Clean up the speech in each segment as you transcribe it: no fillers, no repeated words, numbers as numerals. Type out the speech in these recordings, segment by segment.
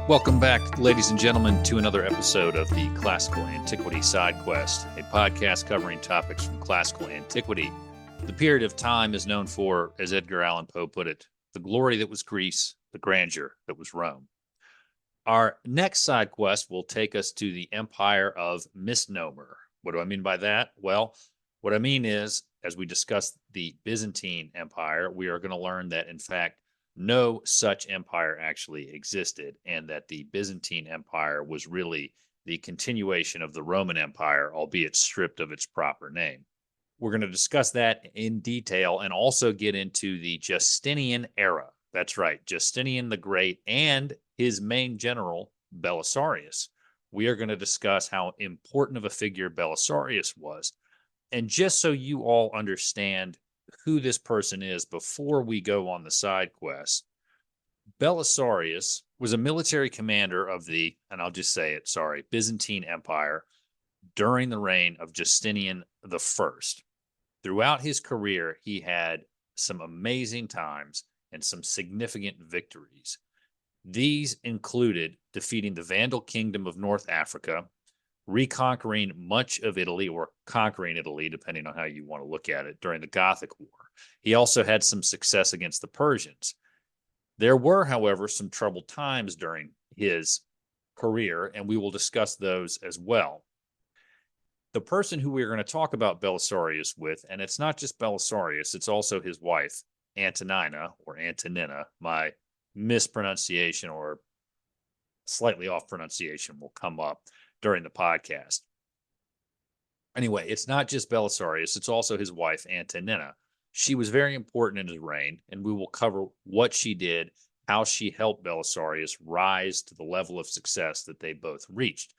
Welcome back, ladies and gentlemen, to another episode of the Classical Antiquity Sidequest, a podcast covering topics from classical antiquity. The period of time is known for, as Edgar Allan Poe put it, the glory that was Greece, the grandeur that was Rome. Our next side quest will take us to the Empire of Misnomer. What do I mean by that? Well, what I mean is, as we discuss the Byzantine Empire, we are going to learn that, in fact, no such empire actually existed, and that the Byzantine Empire was really the continuation of the Roman Empire, albeit stripped of its proper name. We're going to discuss that in detail and also get into the Justinian era. That's right, Justinian the Great and his main general, Belisarius. We are going to discuss how important of a figure Belisarius was. And just so you all understand who this person is before we go on the side quest, Belisarius was a military commander of the, and I'll just say it, sorry, Byzantine Empire during the reign of Justinian the First. Throughout his career, he had some amazing times and some significant victories. These included defeating the Vandal Kingdom of North Africa, reconquering much of Italy, or conquering Italy, depending on how you want to look at it, during the Gothic War. He also had some success against the Persians. There were, however, some troubled times during his career, and we will discuss those as well. The person who we're going to talk about Belisarius with, and it's not just Belisarius, it's also his wife, Antonina, or Antonina. My mispronunciation or slightly off pronunciation will come up during the podcast. Anyway, it's not just Belisarius, it's also his wife, Antonina. She was very important in his reign, and we will cover what she did, how she helped Belisarius rise to the level of success that they both reached.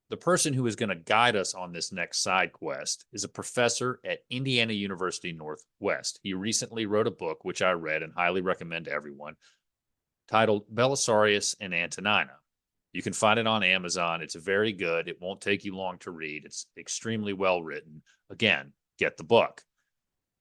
The person who is going to guide us on this next side quest is a professor at Indiana University Northwest. He recently wrote a book, which I read and highly recommend to everyone, titled Belisarius and Antonina. You can find it on Amazon. It's very good. It won't take you long to read. It's extremely well written. Again, get the book.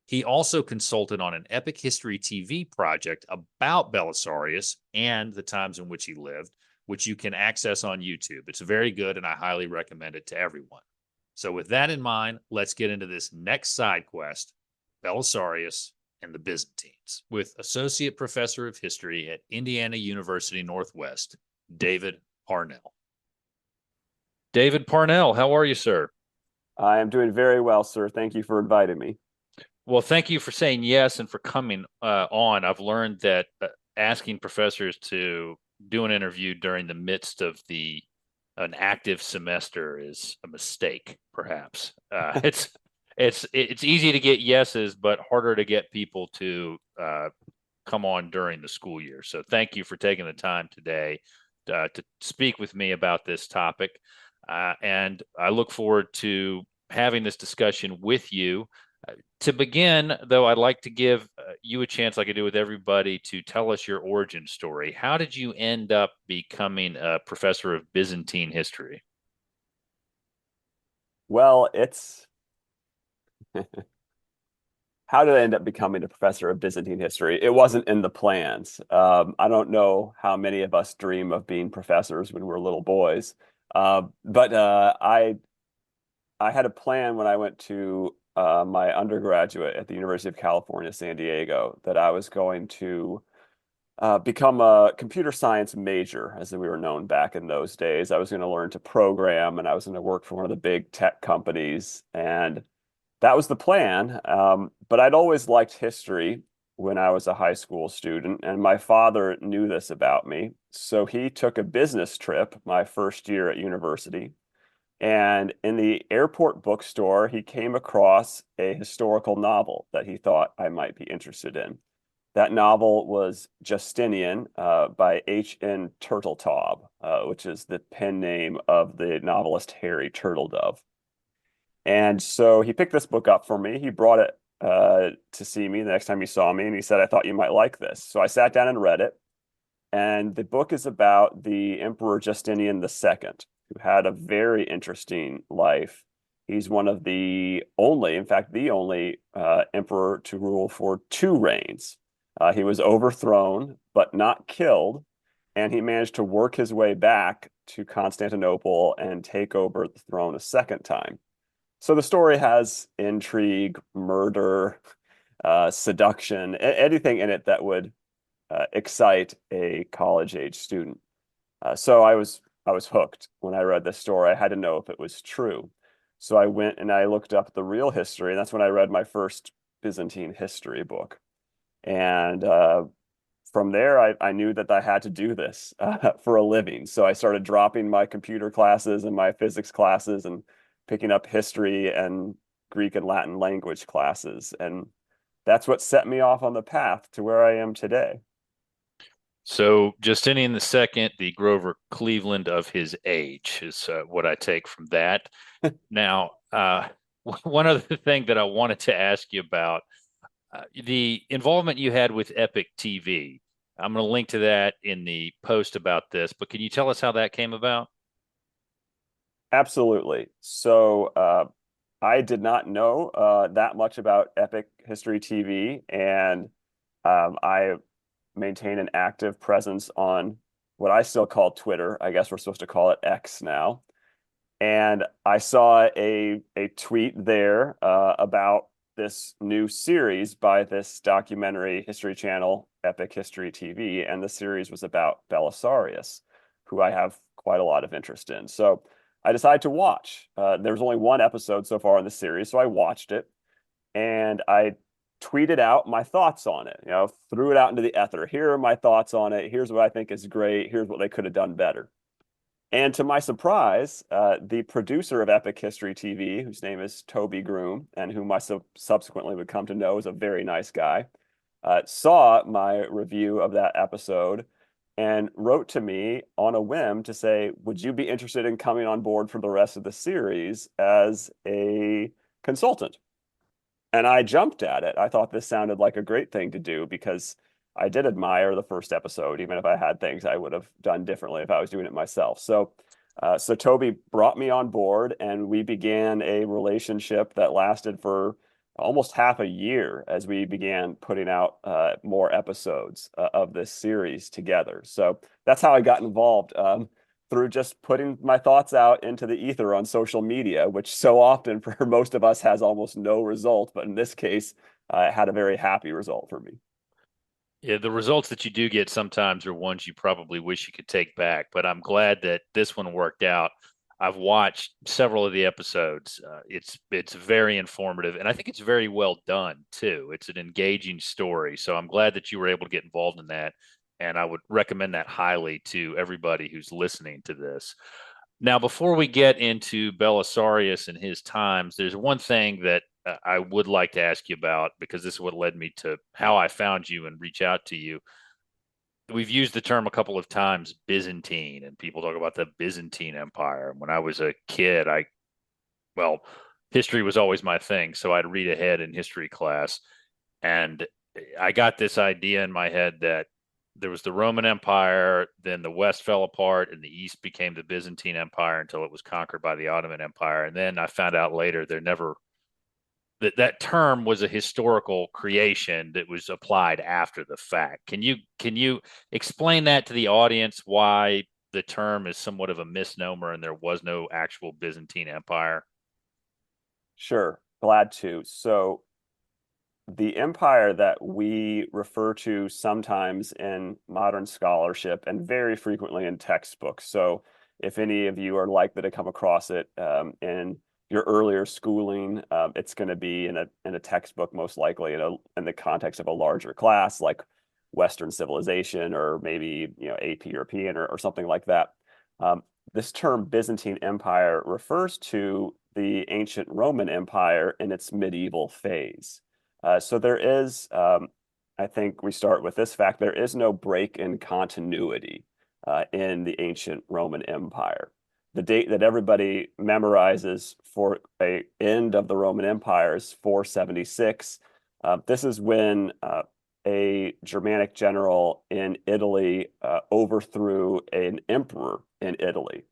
He also consulted on an epic history TV project about Belisarius and the times in which he lived, which you can access on YouTube. It's very good, and I highly recommend it to everyone. So with that in mind, let's get into this next side quest, Belisarius and the Byzantines, with Associate Professor of History at Indiana University Northwest, David Parnell. David Parnell, how are you, sir? I am doing very well, sir. Thank you for inviting me. Well, thank you for saying yes and for coming on. I've learned that asking professors to do an interview during the midst of an active semester is a mistake, perhaps. It's easy to get yeses, but harder to get people to come on during the school year. So thank you for taking the time today to speak with me about this topic. And I look forward to having this discussion with you. To begin, though, I'd like to give you a chance, like I do with everybody, to tell us your origin story. How did you end up becoming a professor of Byzantine history? Well, it's how did I end up becoming a professor of Byzantine history? It wasn't in the plans. I don't know how many of us dream of being professors when we're little boys, but I had a plan when I went to my undergraduate at the University of California, San Diego, that I was going to become a computer science major, as we were known back in those days. I was going to learn to program, and I was going to work for one of the big tech companies, and that was the plan. But I'd always liked history when I was a high school student, and my father knew this about me. So he took a business trip my first year at university. And in the airport bookstore, he came across a historical novel that he thought I might be interested in. That novel was Justinian by H.N. Turteltaub, which is the pen name of the novelist Harry Turtledove. And so he picked this book up for me. He brought it to see me the next time he saw me, and he said, "I thought you might like this." So I sat down and read it. And the book is about the Emperor Justinian II, who had a very interesting life. He's one of the only, in fact, the only emperor to rule for two reigns. He was overthrown, but not killed. and he managed to work his way back to Constantinople and take over the throne a second time. So the story has intrigue, murder, seduction, anything in it that would excite a college age student. So I was hooked when I read this story. I had to know if it was true. So I went and I looked up the real history, and that's when I read my first Byzantine history book. And from there, I knew that I had to do this for a living. So I started dropping my computer classes and my physics classes and picking up history and Greek and Latin language classes. And that's what set me off on the path to where I am today. So Justinian II, the Grover Cleveland of his age, is what I take from that. Now, one other thing that I wanted to ask you about the involvement you had with Epic TV. I'm going to link to that in the post about this, but can you tell us how that came about? Absolutely. So I did not know that much about Epic History TV, and I maintain an active presence on what I still call Twitter. I guess we're supposed to call it X now. And I saw a tweet there about this new series by this documentary history channel, Epic History TV, and the series was about Belisarius, who I have quite a lot of interest in. So I decided to watch. There was only one episode so far in the series, so I watched it and I tweeted out my thoughts on it. Threw it out into the ether. Here are my thoughts on it. Here's what I think is great. Here's what they could have done better. And to my surprise, the producer of Epic History TV, whose name is Toby Groom, and whom I subsequently would come to know is a very nice guy, saw my review of that episode and wrote to me on a whim to say, would you be interested in coming on board for the rest of the series as a consultant? And I jumped at it. I thought this sounded like a great thing to do because I did admire the first episode, even if I had things I would have done differently if I was doing it myself. So Toby brought me on board, and we began a relationship that lasted for almost half a year as we began putting out more episodes of this series together. So that's how I got involved. Through just putting my thoughts out into the ether on social media, which so often for most of us has almost no result. But in this case, it had a very happy result for me. Yeah, the results that you do get sometimes are ones you probably wish you could take back, but I'm glad that this one worked out. I've watched several of the episodes. It's very informative, and I think it's very well done too. It's an engaging story, so I'm glad that you were able to get involved in that, and I would recommend that highly to everybody who's listening to this. Now, before we get into Belisarius and his times, there's one thing that I would like to ask you about because this is what led me to how I found you and reach out to you. We've used the term a couple of times, Byzantine, and people talk about the Byzantine Empire. When I was a kid, well, history was always my thing, so I'd read ahead in history class, and I got this idea in my head that there was the Roman Empire, then the West fell apart, and the East became the Byzantine Empire until it was conquered by the Ottoman Empire. And then I found out later there never that term was a historical creation that was applied after the fact. Can you explain that to the audience why the term is somewhat of a misnomer and there was no actual Byzantine Empire? Sure, glad to. So the empire that we refer to sometimes in modern scholarship and very frequently in textbooks. So if any of you are likely to come across it in your earlier schooling, it's going to be in a textbook most likely in the context of a larger class like Western civilization or maybe AP European or something like that. This term Byzantine Empire refers to the ancient Roman Empire in its medieval phase. So there is, I think we start with this fact, there is no break in continuity in the ancient Roman Empire. The date that everybody memorizes for a end of the Roman Empire is 476. This is when a Germanic general in Italy overthrew an emperor in Italy.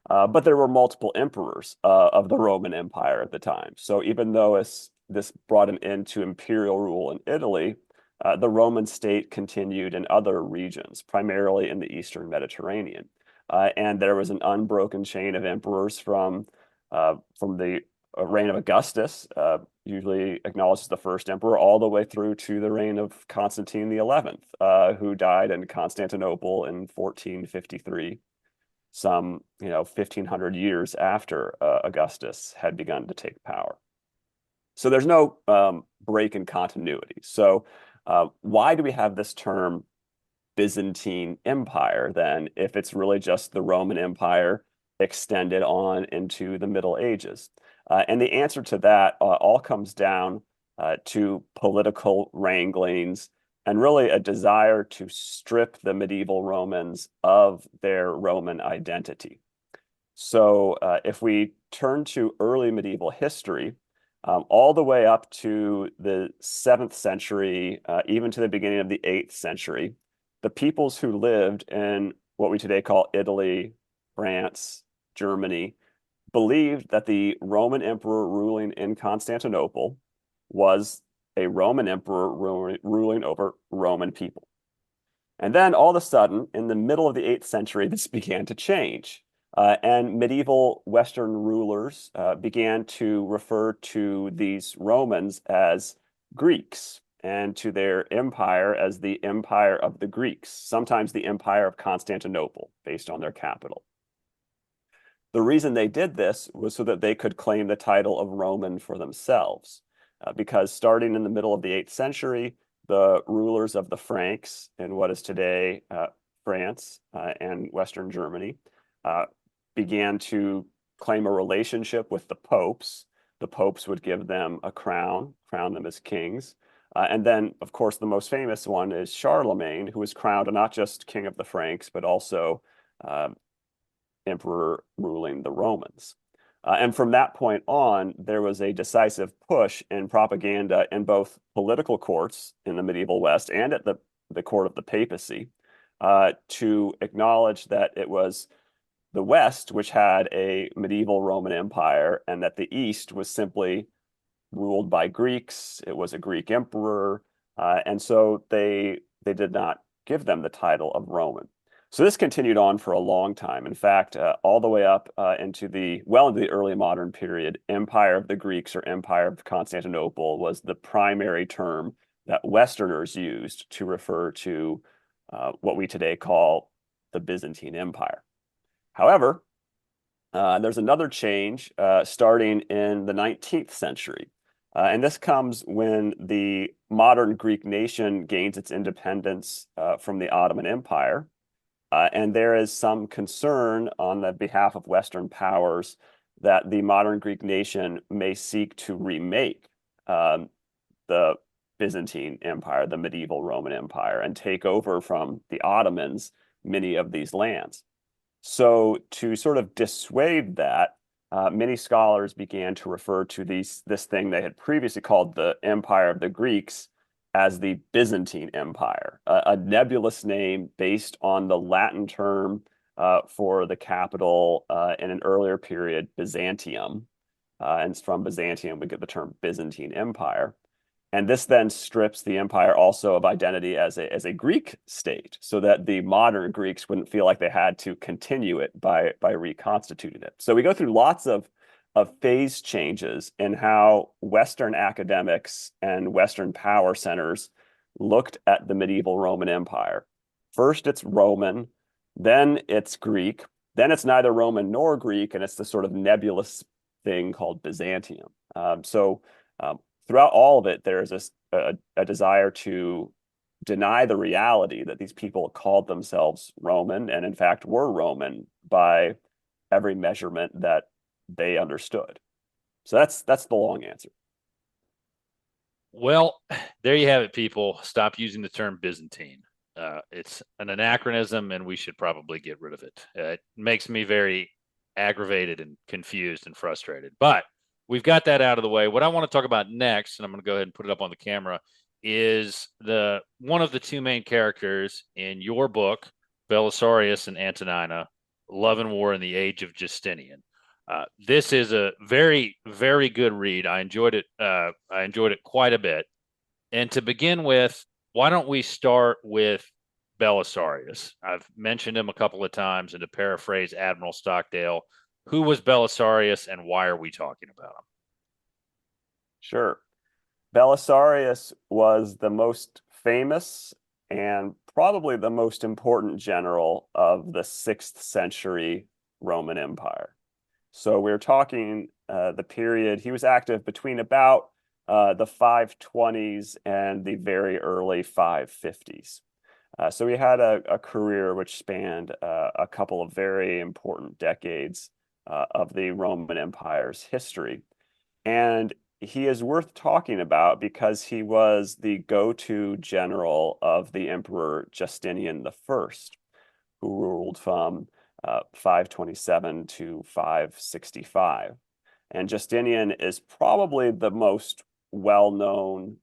But there were multiple emperors of the Roman Empire at the time. So even though this brought an end to imperial rule in Italy, the Roman state continued in other regions, primarily in the Eastern Mediterranean. And there was an unbroken chain of emperors from the reign of Augustus, usually acknowledged as the first emperor, all the way through to the reign of Constantine the 11th, who died in Constantinople in 1453, some 1,500 years after Augustus had begun to take power. So there's no break in continuity. So why do we have this term Byzantine Empire then, if it's really just the Roman Empire extended on into the Middle Ages? And the answer to that all comes down to political wranglings and really a desire to strip the medieval Romans of their Roman identity. So if we turn to early medieval history, all the way up to the 7th century, even to the beginning of the 8th century, the peoples who lived in what we today call Italy, France, Germany, believed that the Roman emperor ruling in Constantinople was a Roman emperor ruling over Roman people. And then all of a sudden, in the middle of the 8th century, this began to change. And medieval Western rulers began to refer to these Romans as Greeks and to their empire as the Empire of the Greeks, sometimes the Empire of Constantinople, based on their capital. The reason they did this was so that they could claim the title of Roman for themselves, because starting in the middle of the 8th century, the rulers of the Franks in what is today France and Western Germany began to claim a relationship with the popes. The popes would give them a crown them as kings. And then, of course, the most famous one is Charlemagne, who was crowned not just king of the Franks, but also emperor ruling the Romans. And from that point on, there was a decisive push in propaganda in both political courts in the medieval West and at the court of the papacy to acknowledge that it was the West which had a medieval Roman Empire and that the East was simply ruled by Greeks. It was a Greek emperor. And so they did not give them the title of Roman. So this continued on for a long time. In fact, all the way up into the early modern period, Empire of the Greeks or Empire of Constantinople was the primary term that Westerners used to refer to what we today call the Byzantine Empire. However, there's another change starting in the 19th century. And this comes when the modern Greek nation gains its independence from the Ottoman Empire. And there is some concern on the behalf of Western powers that the modern Greek nation may seek to remake the Byzantine Empire, the medieval Roman Empire, and take over from the Ottomans many of these lands. So to sort of dissuade that, many scholars began to refer to this thing they had previously called the Empire of the Greeks as the Byzantine Empire, a nebulous name based on the Latin term for the capital in an earlier period, Byzantium. And from Byzantium, we get the term Byzantine Empire. And this then strips the empire also of identity as a Greek state, so that the modern Greeks wouldn't feel like they had to continue it by reconstituting it. So we go through lots of phase changes in how Western academics and Western power centers looked at the medieval Roman Empire. First, it's Roman, then it's Greek, then it's neither Roman nor Greek, and it's the sort of nebulous thing called Byzantium. Throughout all of it, there is a desire to deny the reality that these people called themselves Roman and in fact were Roman by every measurement that they understood. So that's the long answer. Well, there you have it, people. Stop using the term Byzantine. It's an anachronism, and we should probably get rid of it. It makes me very aggravated and confused and frustrated. But we've got that out of the way. What I want to talk about next, and I'm going to go ahead and put it up on the camera, is one of the two main characters in your book, Belisarius and Antonina, Love and War in the Age of Justinian. This is a very, very good read. I enjoyed it. I enjoyed it quite a bit. And to begin with, why don't we start with Belisarius? I've mentioned him a couple of times, and to paraphrase Admiral Stockdale, who was Belisarius and why are we talking about him? Sure. Belisarius was the most famous and probably the most important general of the 6th century Roman Empire. So we're talking the period, he was active between about the 520s and the very early 550s. So he had a career which spanned a couple of very important decades of the Roman Empire's history. And he is worth talking about because he was the go-to general of the Emperor Justinian the First, who ruled from 527 to 565. And Justinian is probably the most well-known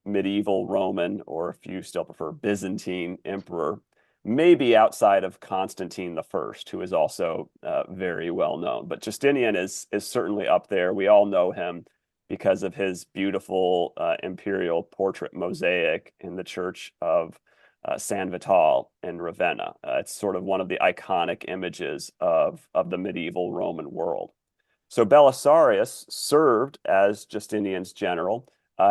medieval Roman, or if you still prefer Byzantine emperor, maybe outside of Constantine the First, who is also very well known. But Justinian is certainly up there. We all know him because of his beautiful imperial portrait mosaic in the church of San Vital in Ravenna. It's sort of one of the iconic images of the medieval Roman world. So Belisarius served as Justinian's general,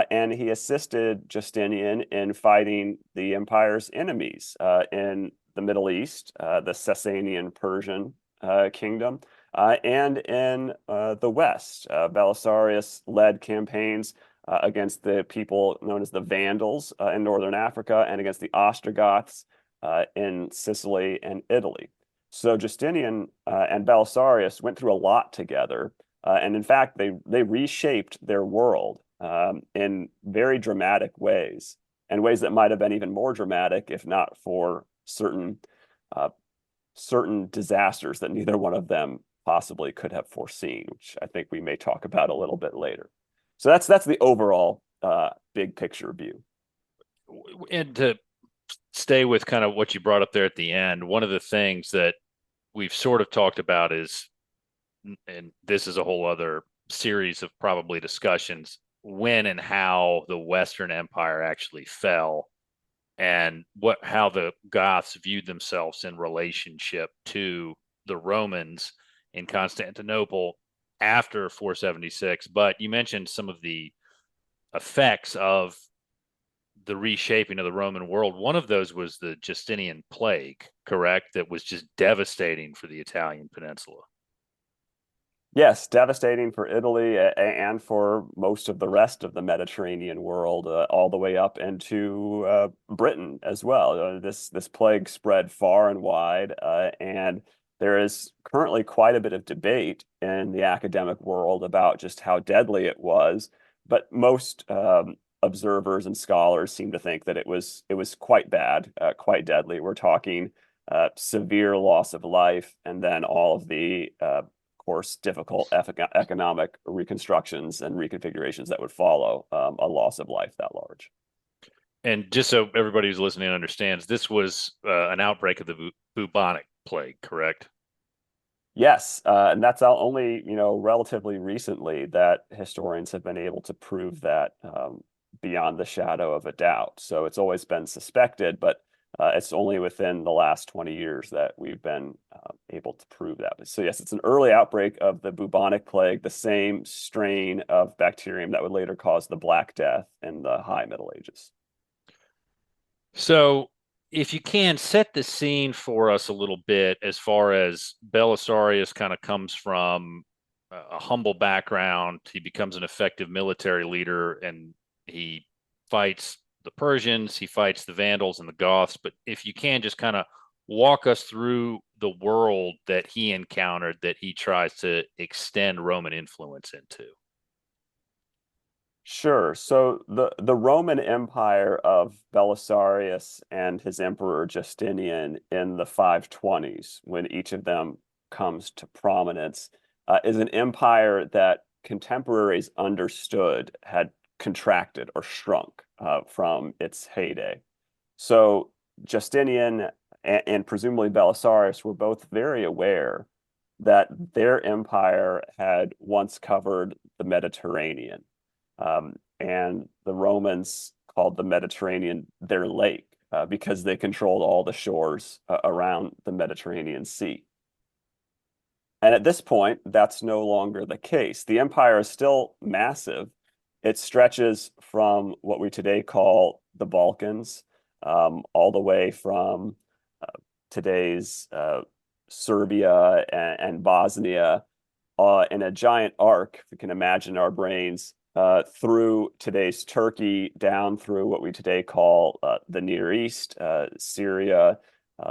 and he assisted Justinian in fighting the empire's enemies in the Middle East, the Sasanian Persian kingdom, and in the West. Belisarius led campaigns against the people known as the Vandals in northern Africa and against the Ostrogoths in Sicily and Italy. So Justinian and Belisarius went through a lot together, and in fact, they reshaped their world in very dramatic ways, and ways that might have been even more dramatic if not for certain disasters that neither one of them possibly could have foreseen, which I think we may talk about a little bit later. So that's the overall big picture view. And to stay with kind of what you brought up there at the end, one of the things that we've sort of talked about is, and this is a whole other series of probably discussions, when and how the Western Empire actually fell and how the Goths viewed themselves in relationship to the Romans in Constantinople after 476. But you mentioned some of the effects of the reshaping of the Roman world. One of those was the Justinian plague, correct? That was just devastating for the Italian peninsula. Yes, devastating for Italy and for most of the rest of the Mediterranean world, all the way up into Britain as well. This plague spread far and wide, and there is currently quite a bit of debate in the academic world about just how deadly it was. But most observers and scholars seem to think that it was quite bad, quite deadly. We're talking severe loss of life, and then all of the course, difficult economic reconstructions and reconfigurations that would follow a loss of life that large. And just so everybody who's listening understands, this was an outbreak of the bubonic plague, correct? Yes, and that's only relatively recently that historians have been able to prove that beyond the shadow of a doubt. So it's always been suspected, but it's only within the last 20 years that we've been able to prove that. So yes, it's an early outbreak of the bubonic plague, the same strain of bacterium that would later cause the Black Death in the High Middle Ages. So if you can set the scene for us a little bit, as far as Belisarius kind of comes from a humble background, he becomes an effective military leader, and he fights the Persians, he fights the Vandals and the Goths. But if you can just kind of walk us through the world that he encountered, that he tries to extend Roman influence into. Sure. So the Roman Empire of Belisarius and his emperor Justinian in the 520s, when each of them comes to prominence, is an empire that contemporaries understood had contracted or shrunk from its heyday. So Justinian and presumably Belisarius were both very aware that their empire had once covered the Mediterranean. And the Romans called the Mediterranean their lake because they controlled all the shores around the Mediterranean Sea. And at this point, that's no longer the case. The empire is still massive. It stretches from what we today call the Balkans, all the way from today's Serbia and Bosnia in a giant arc, if you can imagine our brains, through today's Turkey, down through what we today call the Near East, Syria,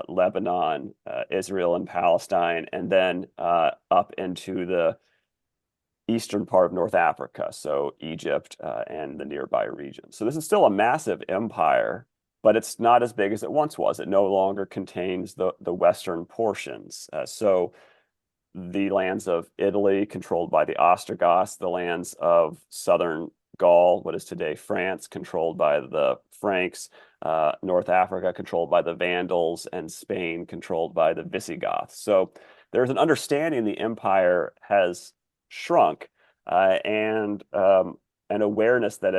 Lebanon, Israel, and Palestine, and then up into the eastern part of North Africa, so Egypt and the nearby region. So this is still a massive empire, but it's not as big as it once was. It no longer contains the western portions. So the lands of Italy controlled by the Ostrogoths, the lands of southern Gaul, what is today France, controlled by the Franks, North Africa controlled by the Vandals, and Spain controlled by the Visigoths. So there's an understanding the empire has shrunk and an awareness that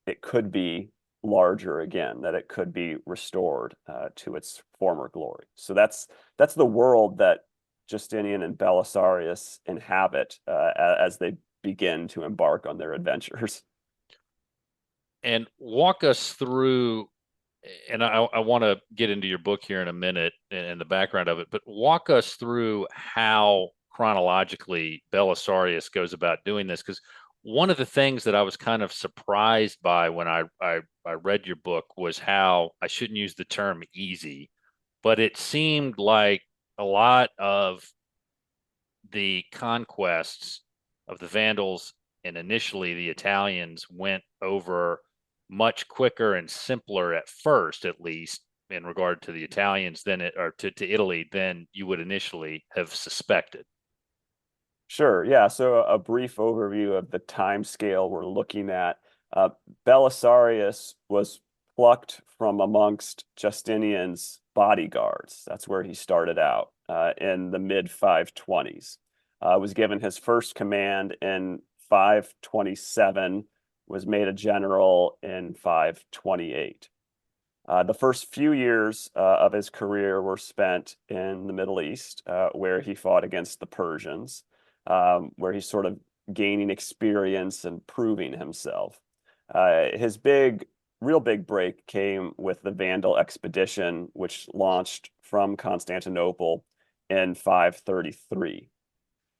it could be larger again, that it could be restored to its former glory. So that's the world that Justinian and Belisarius inhabit as they begin to embark on their adventures. And walk us through, and I want to get into your book here in a minute and the background of it, but walk us through how chronologically Belisarius goes about doing this. Because one of the things that I was kind of surprised by when I read your book was how, I shouldn't use the term easy, but it seemed like a lot of the conquests of the Vandals and initially the Italians went over much quicker and simpler at first, at least in regard to the Italians to Italy than you would initially have suspected. Sure, yeah. So a brief overview of the time scale we're looking at. Belisarius was plucked from amongst Justinian's bodyguards. That's where he started out in the mid 520s. Was given his first command in 527, was made a general in 528. The first few years of his career were spent in the Middle East, where he fought against the Persians, where he's sort of gaining experience and proving himself. His real big break came with the Vandal expedition, which launched from Constantinople in 533.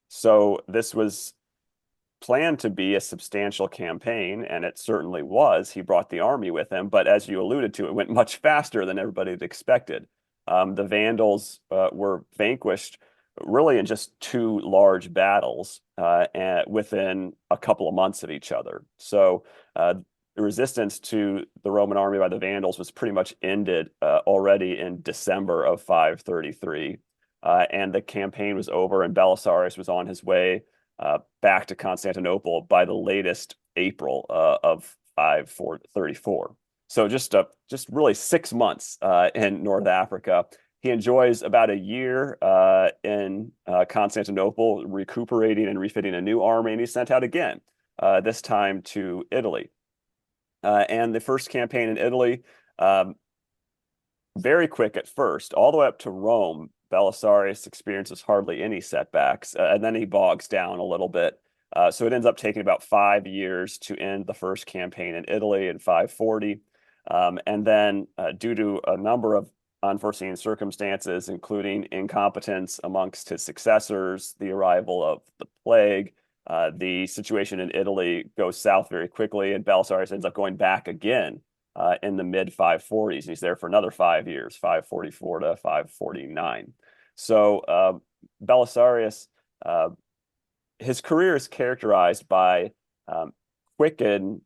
So this was planned to be a substantial campaign, and it certainly was. He brought the army with him, but as you alluded to, it went much faster than everybody had expected. The Vandals were vanquished really in just two large battles and within a couple of months of each other. So the resistance to the Roman army by the Vandals was pretty much ended already in December of 533. And the campaign was over, and Belisarius was on his way back to Constantinople by the latest April of 534. So just really 6 months in North Africa. He enjoys about a year in Constantinople, recuperating and refitting a new army, and he's sent out again, this time to Italy. And the first campaign in Italy, very quick at first, all the way up to Rome. Belisarius experiences hardly any setbacks, and then he bogs down a little bit. So it ends up taking about 5 years to end the first campaign in Italy in 540. And then due to a number of unforeseen circumstances, including incompetence amongst his successors, the arrival of the plague, the situation in Italy goes south very quickly, and Belisarius ends up going back again in the mid 540s. And he's there for another 5 years, 544 to 549. So Belisarius, his career is characterized by quick and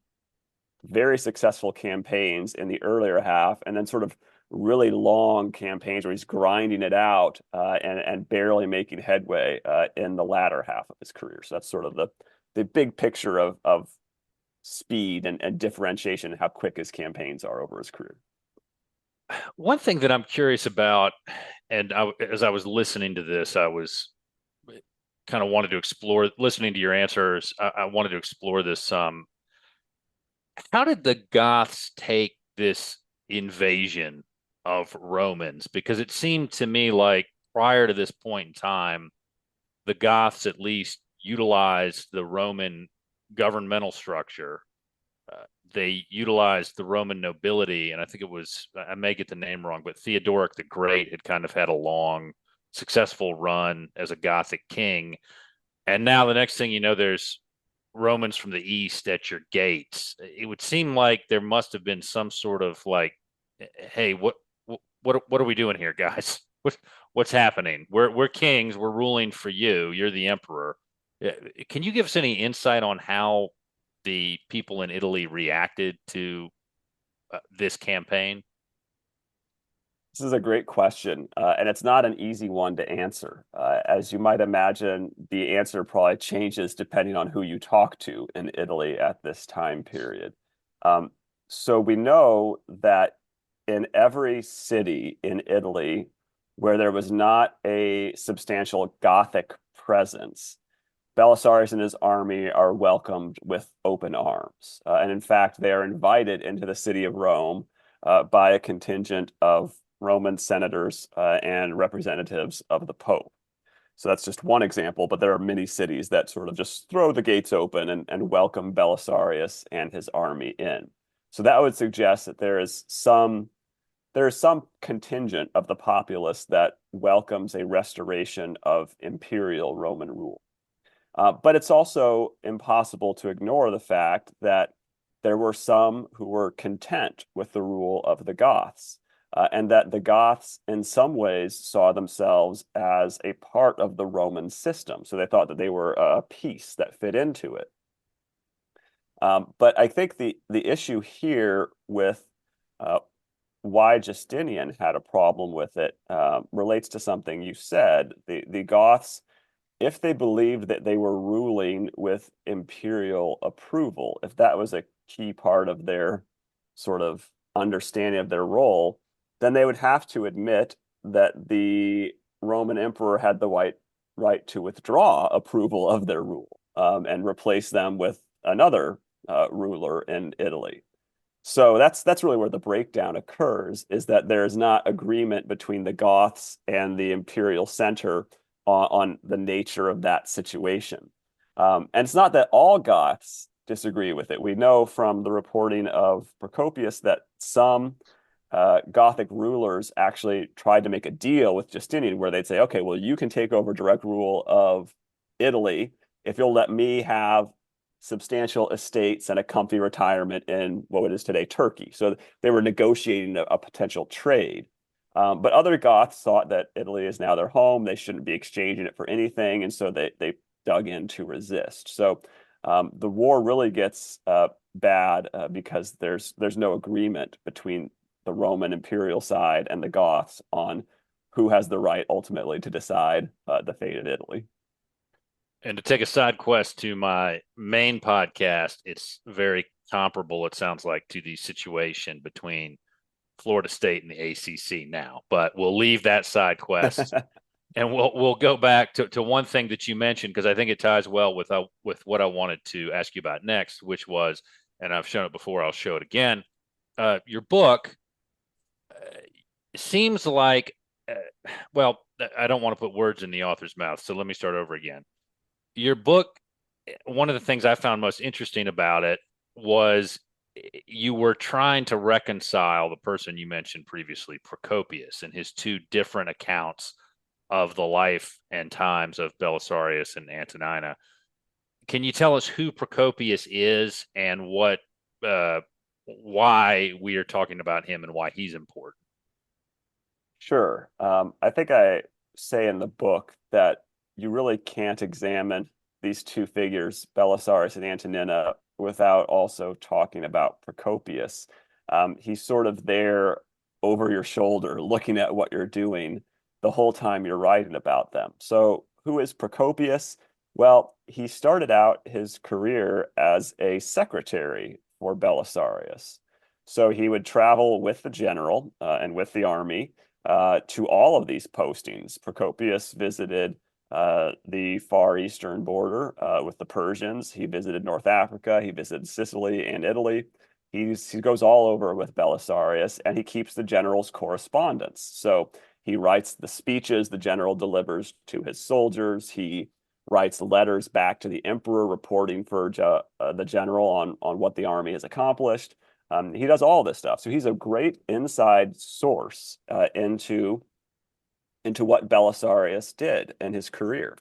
very successful campaigns in the earlier half, and then sort of really long campaigns where he's grinding it out and barely making headway in the latter half of his career. So that's sort of the big picture of speed and differentiation and how quick his campaigns are over his career. One thing that I'm curious about, and as I was listening to this, I was kind of wanted to explore, listening to your answers, I wanted to explore this how did the Goths take this invasion of Romans? Because it seemed to me like prior to this point in time, the Goths at least utilized the Roman governmental structure. Uh, they utilized the Roman nobility, and I think it was, I may get the name wrong, but Theodoric the Great had kind of had a long, successful run as a Gothic king. And now the next thing you know, there's Romans from the east at your gates. It would seem like there must have been some sort of like, hey, what are we doing here, guys? What's happening? We're kings. We're ruling for you. You're the emperor. Can you give us any insight on how the people in Italy reacted to this campaign? This is a great question, and it's not an easy one to answer. As you might imagine, the answer probably changes depending on who you talk to in Italy at this time period. Um, so we know that in every city in Italy where there was not a substantial Gothic presence, Belisarius and his army are welcomed with open arms. And in fact, they are invited into the city of Rome by a contingent of Roman senators and representatives of the Pope. So that's just one example, but there are many cities that sort of just throw the gates open and welcome Belisarius and his army in. So that would suggest that there is some contingent of the populace that welcomes a restoration of imperial Roman rule. But it's also impossible to ignore the fact that there were some who were content with the rule of the Goths, and that the Goths, in some ways, saw themselves as a part of the Roman system. So they thought that they were a piece that fit into it. But I think the issue here with uh, why Justinian had a problem with it relates to something you said. The Goths, if they believed that they were ruling with imperial approval, if that was a key part of their sort of understanding of their role, then they would have to admit that the Roman emperor had the right to withdraw approval of their rule and replace them with another ruler in Italy. So that's really where the breakdown occurs, is that there is not agreement between the Goths and the imperial center on the nature of that situation. And it's not that all Goths disagree with it. We know from the reporting of Procopius that some Gothic rulers actually tried to make a deal with Justinian where they'd say, okay, well, you can take over direct rule of Italy if you'll let me have substantial estates and a comfy retirement in what is today Turkey. So they were negotiating a potential trade. But other Goths thought that Italy is now their home. They shouldn't be exchanging it for anything. And so they dug in to resist. So the war really gets bad because there's no agreement between the Roman imperial side and the Goths on who has the right ultimately to decide the fate of Italy. And to take a side quest to my main podcast, it's very comparable, it sounds like, to the situation between Florida State and the ACC now. But we'll leave that side quest and we'll go back to one thing that you mentioned, because I think it ties well with what I wanted to ask you about next, which was, and I've shown it before, I'll show it again. Your book seems like, well, I don't want to put words in the author's mouth, so let me start over again. Your book, one of the things I found most interesting about it was you were trying to reconcile the person you mentioned previously, Procopius, and his two different accounts of the life and times of Belisarius and Antonina. Can you tell us who Procopius is and why we are talking about him and why he's important? Sure. I think I say in the book that you really can't examine these two figures, Belisarius and Antonina, without also talking about Procopius. He's sort of there over your shoulder, looking at what you're doing the whole time you're writing about them. So, who is Procopius? Well, he started out his career as a secretary for Belisarius. So he would travel with the general and with the army to all of these postings. Procopius visited the Far Eastern border with the Persians. He visited North Africa. He visited Sicily and Italy. He goes all over with Belisarius, and he keeps the general's correspondence. So he writes the speeches the general delivers to his soldiers. He writes letters back to the emperor reporting for the general on what the army has accomplished. He does all this stuff. So he's a great inside source into what Belisarius did in his career.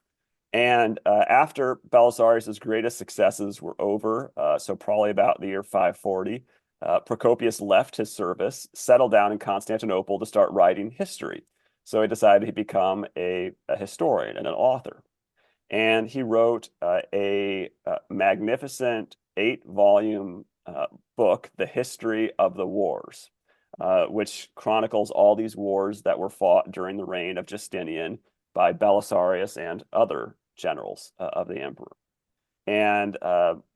And after Belisarius's greatest successes were over, so probably about the year 540, Procopius left his service, settled down in Constantinople to start writing history. So he decided he'd become a historian and an author. And he wrote a magnificent 8-volume book, The History of the Wars, which chronicles all these wars that were fought during the reign of Justinian by Belisarius and other generals of the emperor. And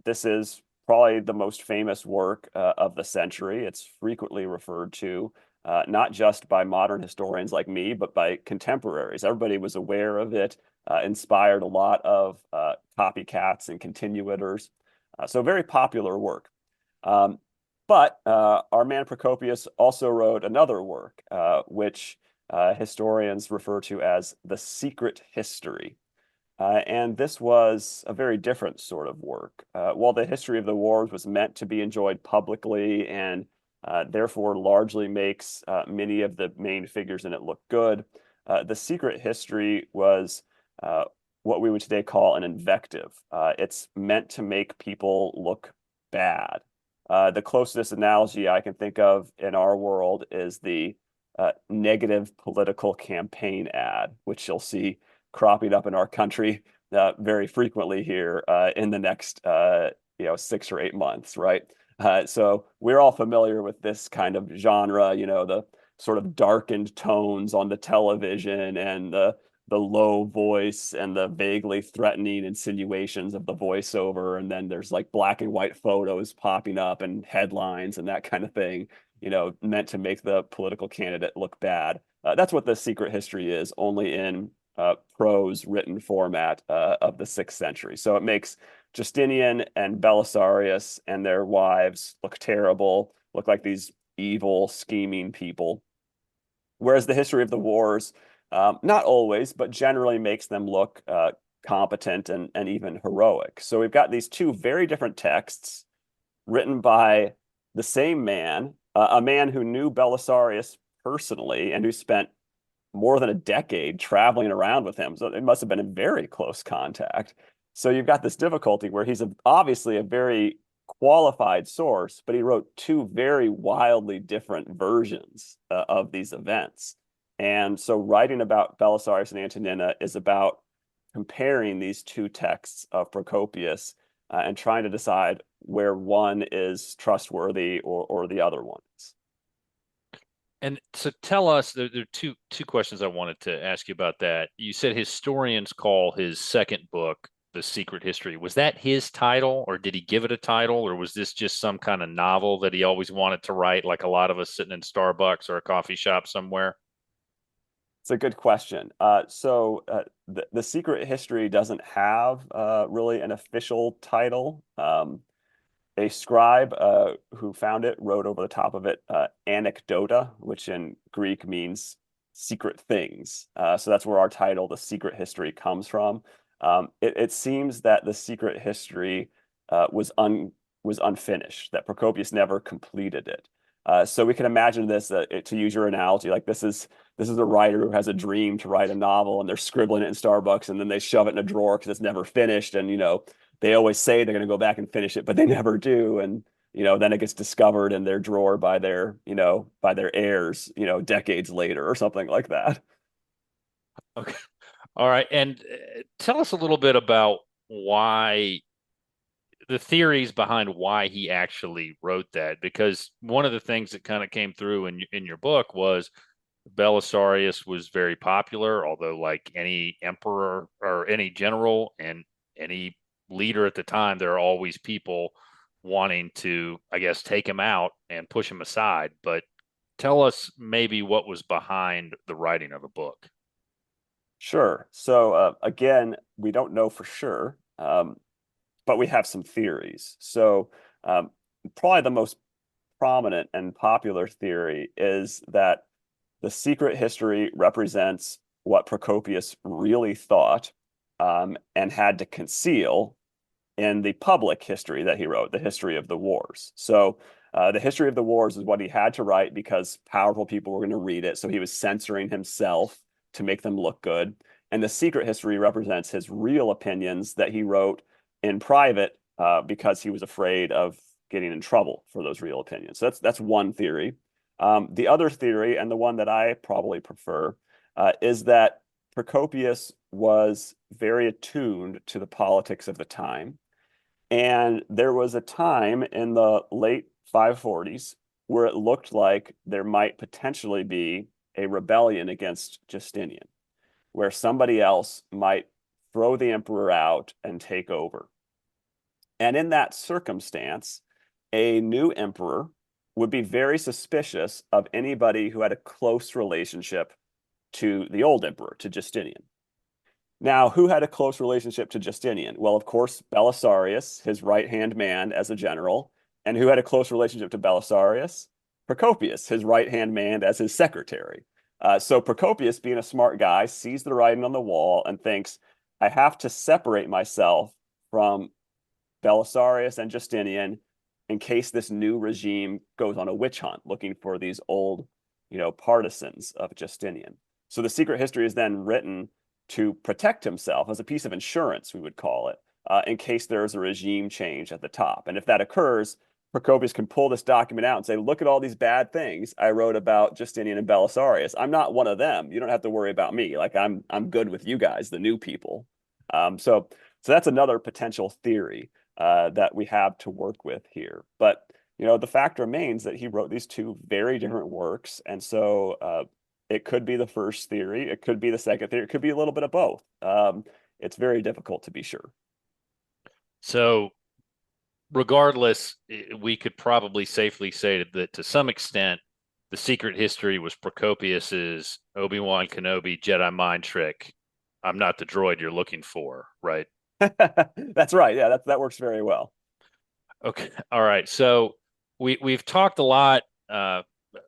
this is probably the most famous work of the century. It's frequently referred to, not just by modern historians like me, but by contemporaries. Everybody was aware of it, inspired a lot of copycats and continuators. So very popular work. But our man Procopius also wrote another work, which historians refer to as the Secret History. And this was a very different sort of work. While the history of the wars was meant to be enjoyed publicly and therefore largely makes many of the main figures in it look good, the Secret History was what we would today call an invective. It's meant to make people look bad. The closest analogy I can think of in our world is the negative political campaign ad, which you'll see cropping up in our country very frequently here in the next 6 or 8 months, right? So we're all familiar with this kind of genre, the sort of darkened tones on the television and the low voice and the vaguely threatening insinuations of the voiceover. And then there's like black and white photos popping up and headlines and that kind of thing, meant to make the political candidate look bad. That's what the Secret History is, only in prose written format of the 6th century. So it makes Justinian and Belisarius and their wives look terrible, look like these evil, scheming people. Whereas the history of the wars, not always, but generally makes them look competent and even heroic. So we've got these two very different texts written by the same man, a man who knew Belisarius personally and who spent more than a decade traveling around with him. So it must have been in very close contact. So you've got this difficulty where he's obviously a very qualified source, but he wrote two very wildly different versions of these events. And so writing about Belisarius and Antonina is about comparing these two texts of Procopius and trying to decide where one is trustworthy or the other one is. And so tell us, there are two questions I wanted to ask you about that. You said historians call his second book The Secret History. Was that his title, or did he give it a title, or was this just some kind of novel that he always wanted to write, like a lot of us sitting in Starbucks or a coffee shop somewhere? It's a good question. The Secret History doesn't have really an official title. A scribe who found it wrote over the top of it anecdota, which in Greek means secret things. So that's where our title, The Secret History, comes from. It seems that The Secret History was unfinished, that Procopius never completed it. So we can imagine this, to use your analogy, like this is a writer who has a dream to write a novel and they're scribbling it in Starbucks and then they shove it in a drawer because it's never finished. And, they always say they're going to go back and finish it, but they never do. And, then it gets discovered in their drawer by their heirs, decades later or something like that. Okay. All right. And tell us a little bit about why the theories behind why he actually wrote that, because one of the things that kind of came through in your book was Belisarius was very popular, although like any emperor or any general and any leader at the time, there are always people wanting to, I guess, take him out and push him aside. But tell us maybe what was behind the writing of a book. Sure. So again, we don't know for sure, but we have some theories. So probably the most prominent and popular theory is that the secret history represents what Procopius really thought and had to conceal in the public history that he wrote, the history of the wars. So the history of the wars is what he had to write because powerful people were going to read it. So he was censoring himself to make them look good. And the secret history represents his real opinions that he wrote in private because he was afraid of getting in trouble for those real opinions. So that's one theory. The other theory, and the one that I probably prefer, is that Procopius was very attuned to the politics of the time. And there was a time in the late 540s where it looked like there might potentially be a rebellion against Justinian, where somebody else might throw the emperor out and take over. And in that circumstance, a new emperor would be very suspicious of anybody who had a close relationship to the old emperor, to Justinian. Now, who had a close relationship to Justinian? Well, of course, Belisarius, his right-hand man as a general. And who had a close relationship to Belisarius? Procopius, his right-hand man as his secretary. So Procopius, being a smart guy, sees the writing on the wall and thinks, I have to separate myself from Belisarius and Justinian in case this new regime goes on a witch hunt looking for these old, partisans of Justinian. So the secret history is then written to protect himself as a piece of insurance, we would call it, in case there is a regime change at the top. And if that occurs, Procopius can pull this document out and say, look at all these bad things I wrote about Justinian and Belisarius. I'm not one of them. You don't have to worry about me. Like I'm good with you guys, the new people. So that's another potential theory that we have to work with here. But the fact remains that he wrote these two very different works, and so it could be the first theory, it could be the second theory, it could be a little bit of both. It's very difficult to be sure. So, regardless, we could probably safely say that to some extent, the secret history was Procopius's Obi-Wan Kenobi Jedi mind trick. I'm not the droid you're looking for, right? That's right. Yeah, that works very well. Okay. All right. So we've talked a lot.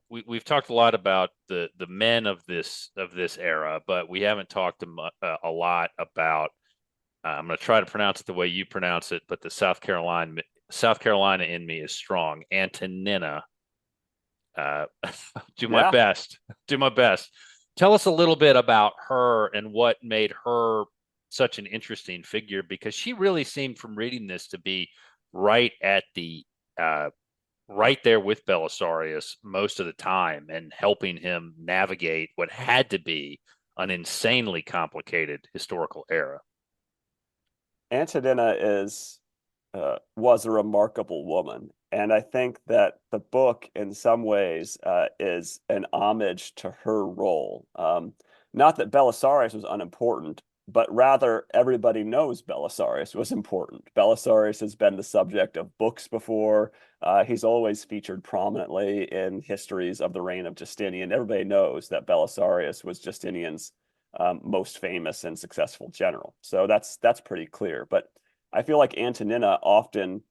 We've talked a lot about the men of this era, but we haven't talked a lot about. I'm going to try to pronounce it the way you pronounce it, but the South Carolina in me is strong. Antonina. Uh, do my Yeah. best. Do my best. Tell us a little bit about her and what made her such an interesting figure, because she really seemed from reading this to be right at the right there with Belisarius most of the time and helping him navigate what had to be an insanely complicated historical era. Antonina was a remarkable woman, and I think that the book, in some ways, is an homage to her role. Not that Belisarius was unimportant, but rather everybody knows Belisarius was important. Belisarius has been the subject of books before. He's always featured prominently in histories of the reign of Justinian. Everybody knows that Belisarius was Justinian's most famous and successful general. So that's pretty clear. But I feel like Antonina often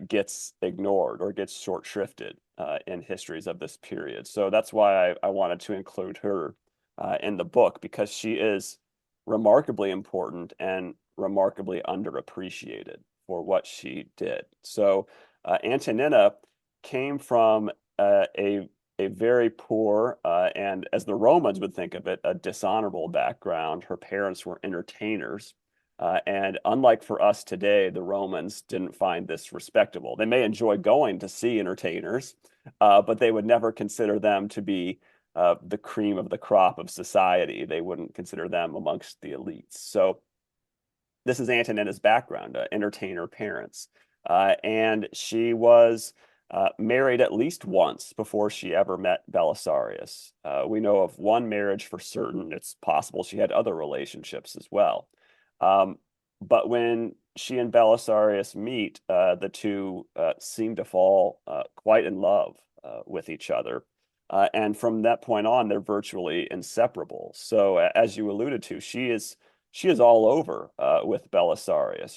gets ignored or gets short shrifted in histories of this period. So that's why I wanted to include her in the book, because she is remarkably important and remarkably underappreciated for what she did. So Antonina came from a very poor and, as the Romans would think of it, a dishonorable background. Her parents were entertainers. And unlike for us today, the Romans didn't find this respectable. They may enjoy going to see entertainers, but they would never consider them to be the cream of the crop of society. They wouldn't consider them amongst the elites. So this is Antonina's background, entertainer parents. And she was married at least once before she ever met Belisarius. We know of one marriage for certain. It's possible she had other relationships as well. But when she and Belisarius meet, the two seem to fall quite in love with each other. And from that point on, they're virtually inseparable. So as you alluded to, she is all over with Belisarius.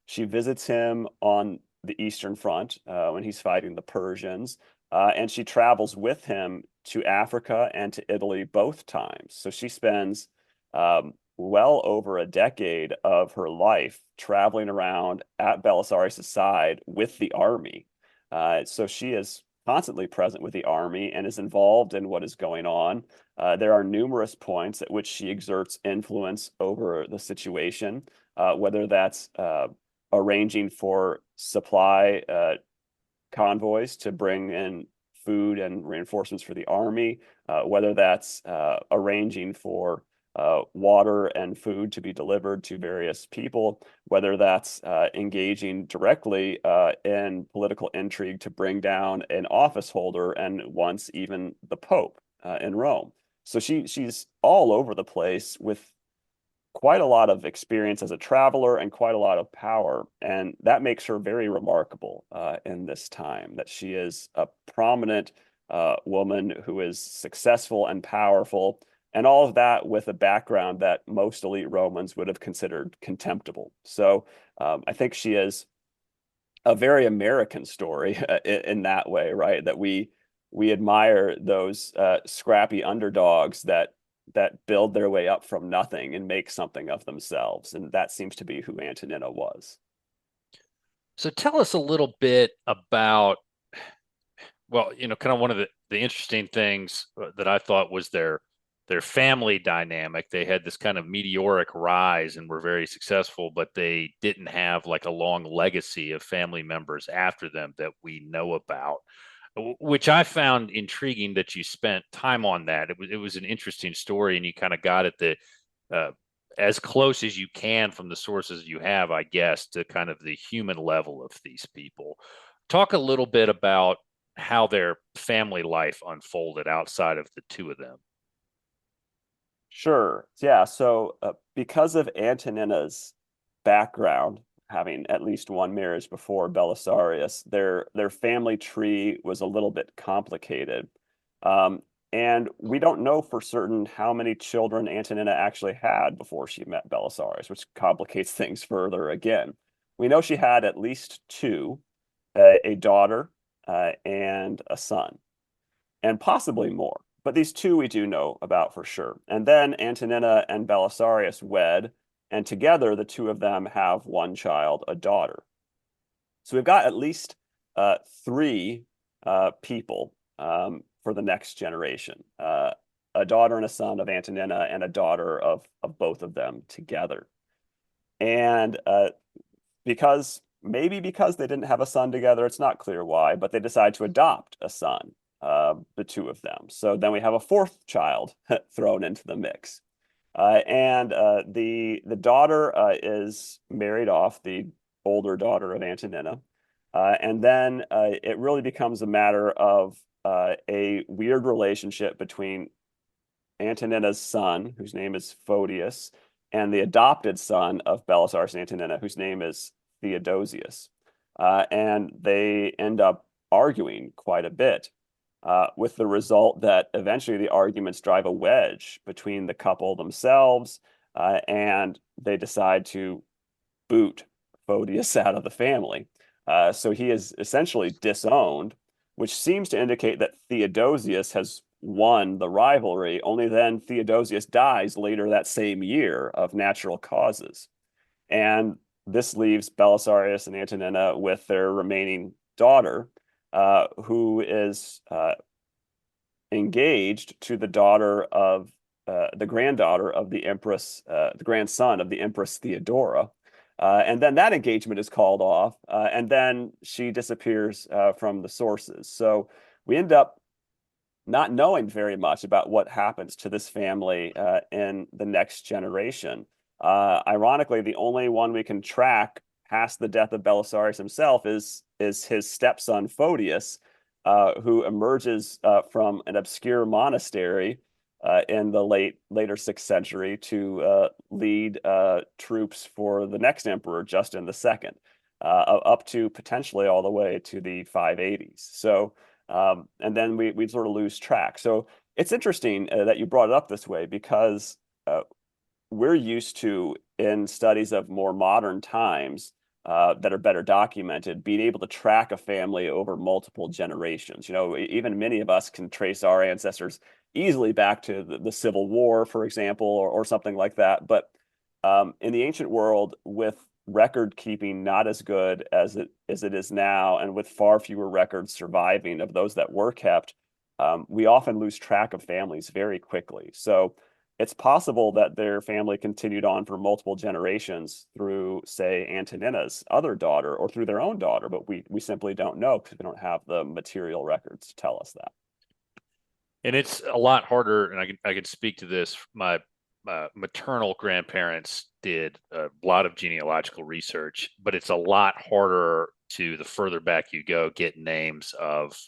She visits him on the Eastern Front when he's fighting the Persians, and she travels with him to Africa and to Italy both times. So she spends well over a decade of her life traveling around at Belisarius' side with the army. So she is constantly present with the army and is involved in what is going on. There are numerous points at which she exerts influence over the situation, whether that's arranging for supply convoys to bring in food and reinforcements for the army, whether that's arranging for water and food to be delivered to various people, whether that's engaging directly in political intrigue to bring down an office holder and once even the Pope in Rome. So she's all over the place with quite a lot of experience as a traveler and quite a lot of power. And that makes her very remarkable in this time, that she is a prominent woman who is successful and powerful, and all of that with a background that most elite Romans would have considered contemptible. So I think she is a very American story in that way, right? That we admire those scrappy underdogs that build their way up from nothing and make something of themselves. And that seems to be who Antonina was. So tell us a little bit about, well, kind of one of the interesting things that I thought was their family dynamic. They had this kind of meteoric rise and were very successful, but they didn't have like a long legacy of family members after them that we know about, which I found intriguing that you spent time on that. It was an interesting story, and you kind of got at the as close as you can from the sources you have, I guess, to kind of the human level of these people. Talk a little bit about how their family life unfolded outside of the two of them. Sure. Yeah. So because of Antonina's background, having at least one marriage before Belisarius, their family tree was a little bit complicated. Um, and we don't know for certain how many children Antonina actually had before she met Belisarius, which complicates things further again. We know she had at least two, a daughter and a son, and possibly more. But these two we do know about for sure. And then Antonina and Belisarius wed, and together the two of them have one child, a daughter. So we've got at least three people for the next generation, a daughter and a son of Antonina, and a daughter of both of them together. And because they didn't have a son together, it's not clear why, but they decide to adopt a son, the two of them. So then we have a fourth child thrown into the mix. And the daughter is married off, the older daughter of Antonina. And then it really becomes a matter of a weird relationship between Antonina's son, whose name is Photius, and the adopted son of Belisarius and Antonina, whose name is Theodosius. And they end up arguing quite a bit, with the result that eventually the arguments drive a wedge between the couple themselves, and they decide to boot Photius out of the family. So he is essentially disowned, which seems to indicate that Theodosius has won the rivalry. Only then Theodosius dies later that same year of natural causes. And this leaves Belisarius and Antonina with their remaining daughter, who is engaged to the daughter of the granddaughter of the empress, the grandson of the Empress Theodora. And then that engagement is called off, and then she disappears from the sources. So we end up not knowing very much about what happens to this family in the next generation. Ironically, the only one we can track past the death of Belisarius himself is his stepson Photius, who emerges from an obscure monastery in the later 6th century to lead troops for the next emperor, Justin II, up to potentially all the way to the 580s. So And then we sort of lose track. So it's interesting that you brought it up this way because we're used to, in studies of more modern times that are better documented, being able to track a family over multiple generations. Even many of us can trace our ancestors easily back to the Civil War, for example, or something like that. But in the ancient world, with record keeping not as good as it is now, and with far fewer records surviving of those that were kept, we often lose track of families very quickly. So it's possible that their family continued on for multiple generations through, say, Antonina's other daughter or through their own daughter, but we simply don't know because we don't have the material records to tell us that. And it's a lot harder, and I can speak to this. My maternal grandparents did a lot of genealogical research, but it's a lot harder to, the further back you go, get names of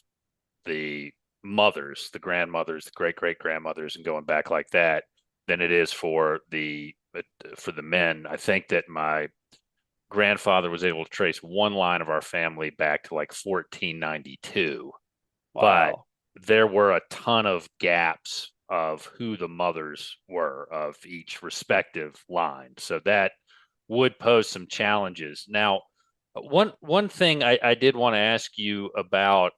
the mothers, the grandmothers, the great great grandmothers, and going back like that than it is for the men. I think that my grandfather was able to trace one line of our family back to like 1492, but Wow. there were a ton of gaps of who the mothers were of each respective line. So that would pose some challenges. Now, one thing I did want to ask you about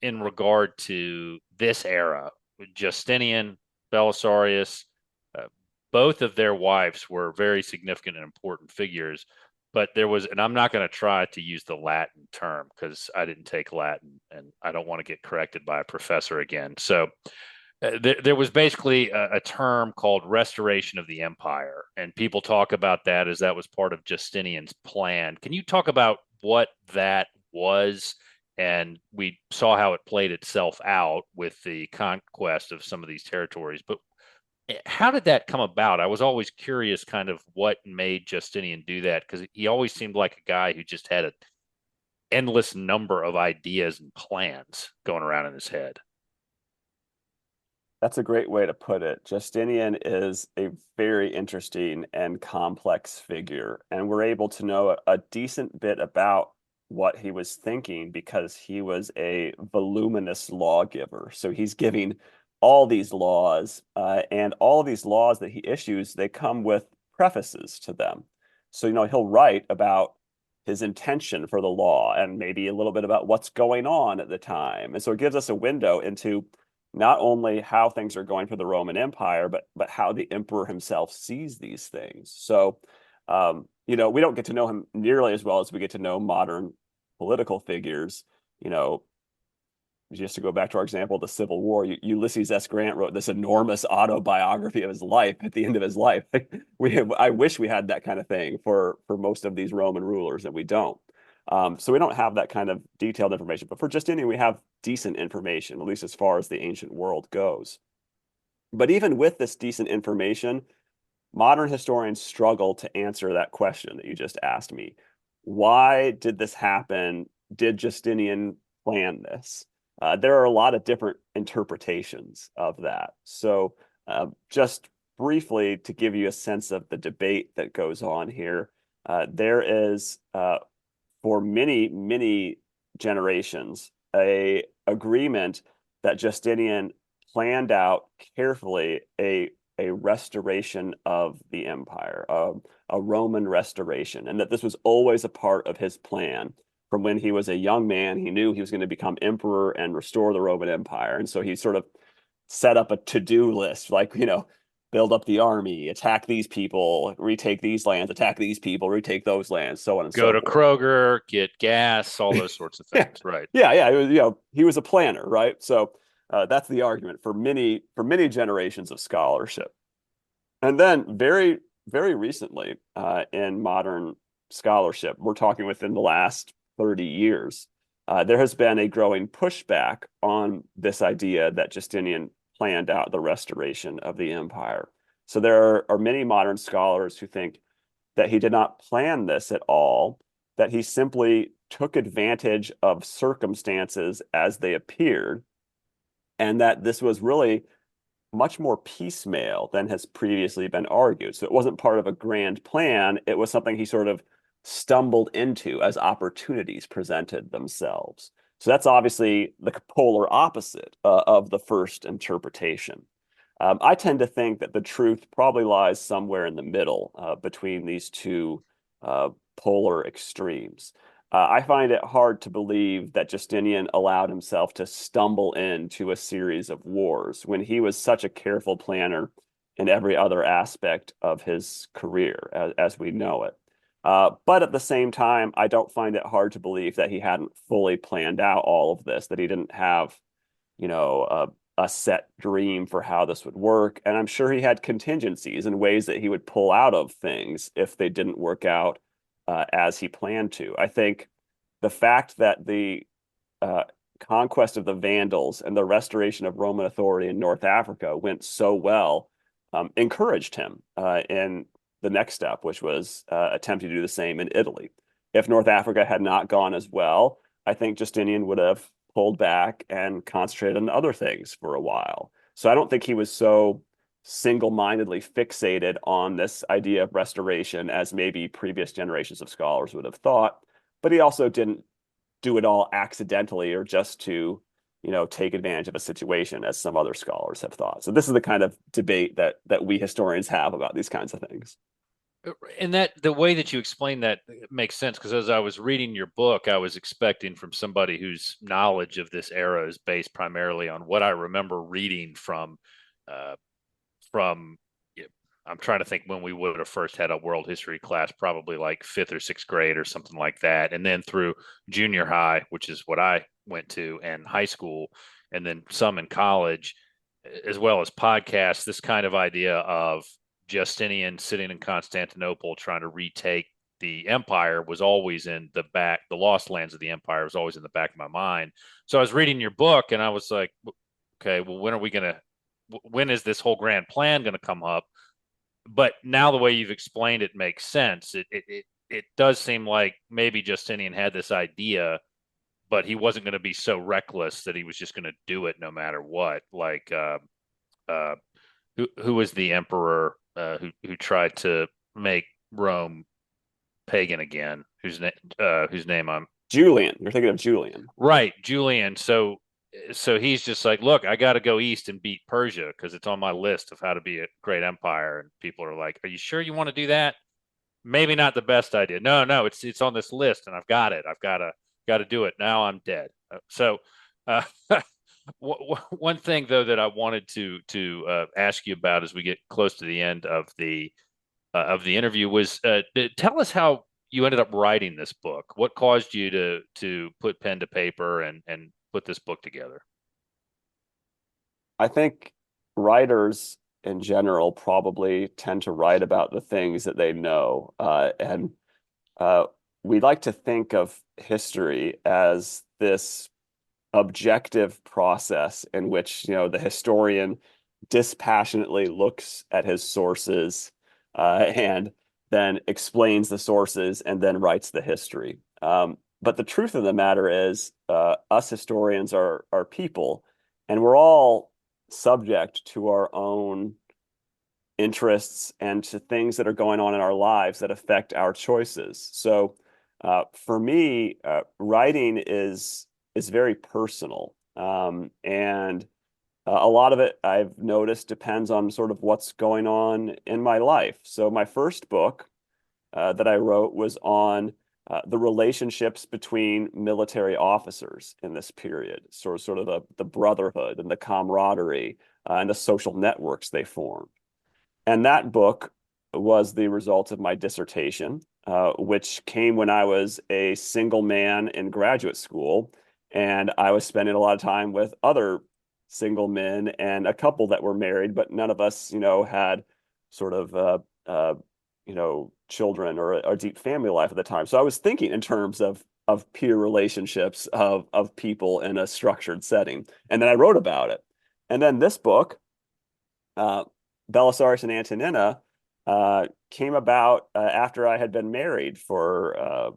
in regard to this era, Justinian, Belisarius, uh, both of their wives were very significant and important figures. But there was, and I'm not going to try to use the Latin term because I didn't take Latin and I don't want to get corrected by a professor again. So there was basically a term called restoration of the empire, and people talk about that as that was part of Justinian's plan. Can you talk about what that was? And we saw how it played itself out with the conquest of some of these territories. But how did that come about? I was always curious kind of what made Justinian do that, because he always seemed like a guy who just had an endless number of ideas and plans going around in his head. That's a great way to put it. Justinian is a very interesting and complex figure, and we're able to know a decent bit about what he was thinking because he was a voluminous lawgiver. So he's giving all these laws, and all these laws that he issues, they come with prefaces to them. So, he'll write about his intention for the law and maybe a little bit about what's going on at the time. And so it gives us a window into not only how things are going for the Roman Empire, but how the emperor himself sees these things. So, we don't get to know him nearly as well as we get to know modern political figures. You know, just to go back to our example, the Civil War, Ulysses S. Grant wrote this enormous autobiography of his life at the end of his life. I wish we had that kind of thing for most of these Roman rulers, and we don't. So we don't have that kind of detailed information. But for Justinian, we have decent information, at least as far as the ancient world goes. But even with this decent information, modern historians struggle to answer that question that you just asked me. Why did this happen? Did Justinian plan this? There are a lot of different interpretations of that. So, just briefly to give you a sense of the debate that goes on here, there is for many, many generations, a agreement that Justinian planned out carefully a restoration of the empire, a Roman restoration, and that this was always a part of his plan. From when he was a young man, he knew he was going to become emperor and restore the Roman Empire. And so he sort of set up a to-do list, like, build up the army, attack these people, retake these lands, attack these people, retake those lands, so on and Go so to forth. Kroger, get gas, all those sorts of Yeah, things. Right. yeah. He was a planner, right? So that's the argument for many generations of scholarship. And then very, very recently in modern scholarship, we're talking within the last 30 years, there has been a growing pushback on this idea that Justinian planned out the restoration of the empire. So there are many modern scholars who think that he did not plan this at all, that he simply took advantage of circumstances as they appeared, and that this was really much more piecemeal than has previously been argued. So it wasn't part of a grand plan. It was something he sort of stumbled into as opportunities presented themselves. So that's obviously the polar opposite of the first interpretation. I tend to think that the truth probably lies somewhere in the middle between these two polar extremes. I find it hard to believe that Justinian allowed himself to stumble into a series of wars when he was such a careful planner in every other aspect of his career as we know it. But at the same time, I don't find it hard to believe that he hadn't fully planned out all of this, that he didn't have, you know, a set dream for how this would work. And I'm sure he had contingencies and ways that he would pull out of things if they didn't work out as he planned to. I think the fact that the uh, conquest of the Vandals and the restoration of Roman authority in North Africa went so well encouraged him in the next step, which was attempting to do the same in Italy. If North Africa had not gone as well, I think Justinian would have pulled back and concentrated on other things for a while. So I don't think he was so single-mindedly fixated on this idea of restoration as maybe previous generations of scholars would have thought, but he also didn't do it all accidentally or just to, take advantage of a situation as some other scholars have thought. So this is the kind of debate that we historians have about these kinds of things. And that the way that you explain that makes sense, because as I was reading your book, I was expecting from somebody whose knowledge of this era is based primarily on what I remember reading uh, from. Yeah, I'm trying to think when we would have first had a world history class, probably like fifth or sixth grade or something like that, and then through junior high, which is what I went to, and high school, and then some in college, as well as podcasts. This kind of idea of Justinian sitting in Constantinople trying to retake the empire was always in the back. The lost lands of the empire was always in the back of my mind. So I was reading your book and I was like, okay, well, when is this whole grand plan going to come up? But now the way you've explained it makes sense. It does seem like maybe Justinian had this idea, but he wasn't going to be so reckless that he was just going to do it no matter what. Like, uh, who was the emperor who tried to make Rome pagan again? Whose name I'm Julian, you're thinking of Julian. right, Julian. So he's just like, look, I got to go east and beat Persia because it's on my list of how to be a great empire. And people are like, are you sure you want to do that? Maybe not the best idea. No, no, it's on this list, and I've got it. I've got to do it. Now I'm dead. So. Uh, One thing though that I wanted to ask you about as we get close to the end of the interview was tell us how you ended up writing this book. What caused you to put pen to paper and put this book together? I think writers in general probably tend to write about the things that they know. And uh, we like to think of history as this objective process in which, the historian dispassionately looks at his sources and then explains the sources and then writes the history. But the truth of the matter is, us historians are people, and we're all subject to our own interests and to things that are going on in our lives that affect our choices. So, for me, writing is very personal, and a lot of it I've noticed depends on sort of what's going on in my life. So my first book that I wrote was on the relationships between military officers in this period, sort of the brotherhood and the camaraderie and the social networks they formed. And that book was the result of my dissertation, which came when I was a single man in graduate school. And I was spending a lot of time with other single men and a couple that were married, but none of us, had sort of, children or a deep family life at the time. So I was thinking in terms of peer relationships of people in a structured setting. And then I wrote about it. And then this book, uh, Belisarius and Antonina, came about after I had been married for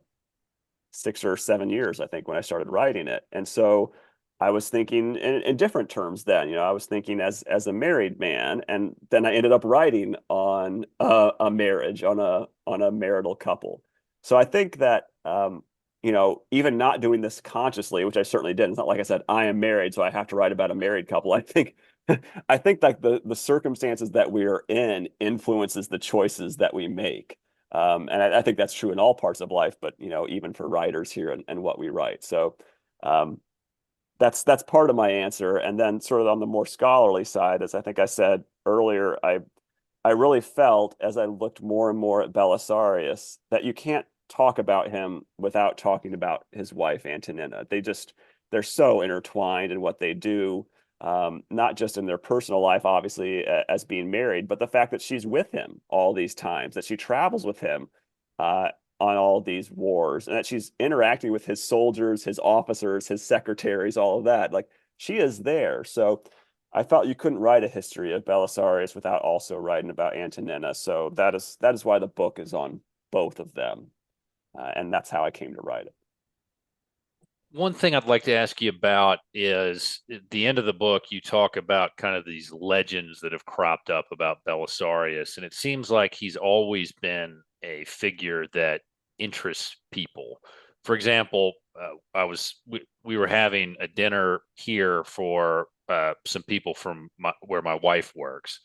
6 or 7 years, I think, when I started writing it. And so I was thinking in different terms then. I was thinking as a married man, and then I ended up writing on a marriage, on a marital couple. So I think that even not doing this consciously, which I certainly did. It's not like I said, I am married, so I have to write about a married couple. I think I think like the circumstances that we are in influences the choices that we make. And I think that's true in all parts of life, but even for writers here and what we write. So um, that's part of my answer. And then sort of on the more scholarly side, as I think I said earlier, I really felt as I looked more and more at Belisarius that you can't talk about him without talking about his wife Antonina. They're so intertwined in what they do, not just in their personal life, obviously, as being married, but the fact that she's with him all these times, that she travels with him uh, on all these wars, and that she's interacting with his soldiers, his officers, his secretaries, all of that. Like she is there. So I felt you couldn't write a history of Belisarius without also writing about Antonina. So that is why the book is on both of them, and that's how I came to write it. One thing I'd like to ask you about is at the end of the book, you talk about kind of these legends that have cropped up about Belisarius, and it seems like he's always been a figure that interests people. For example, we were having a dinner here for some people from where my wife works,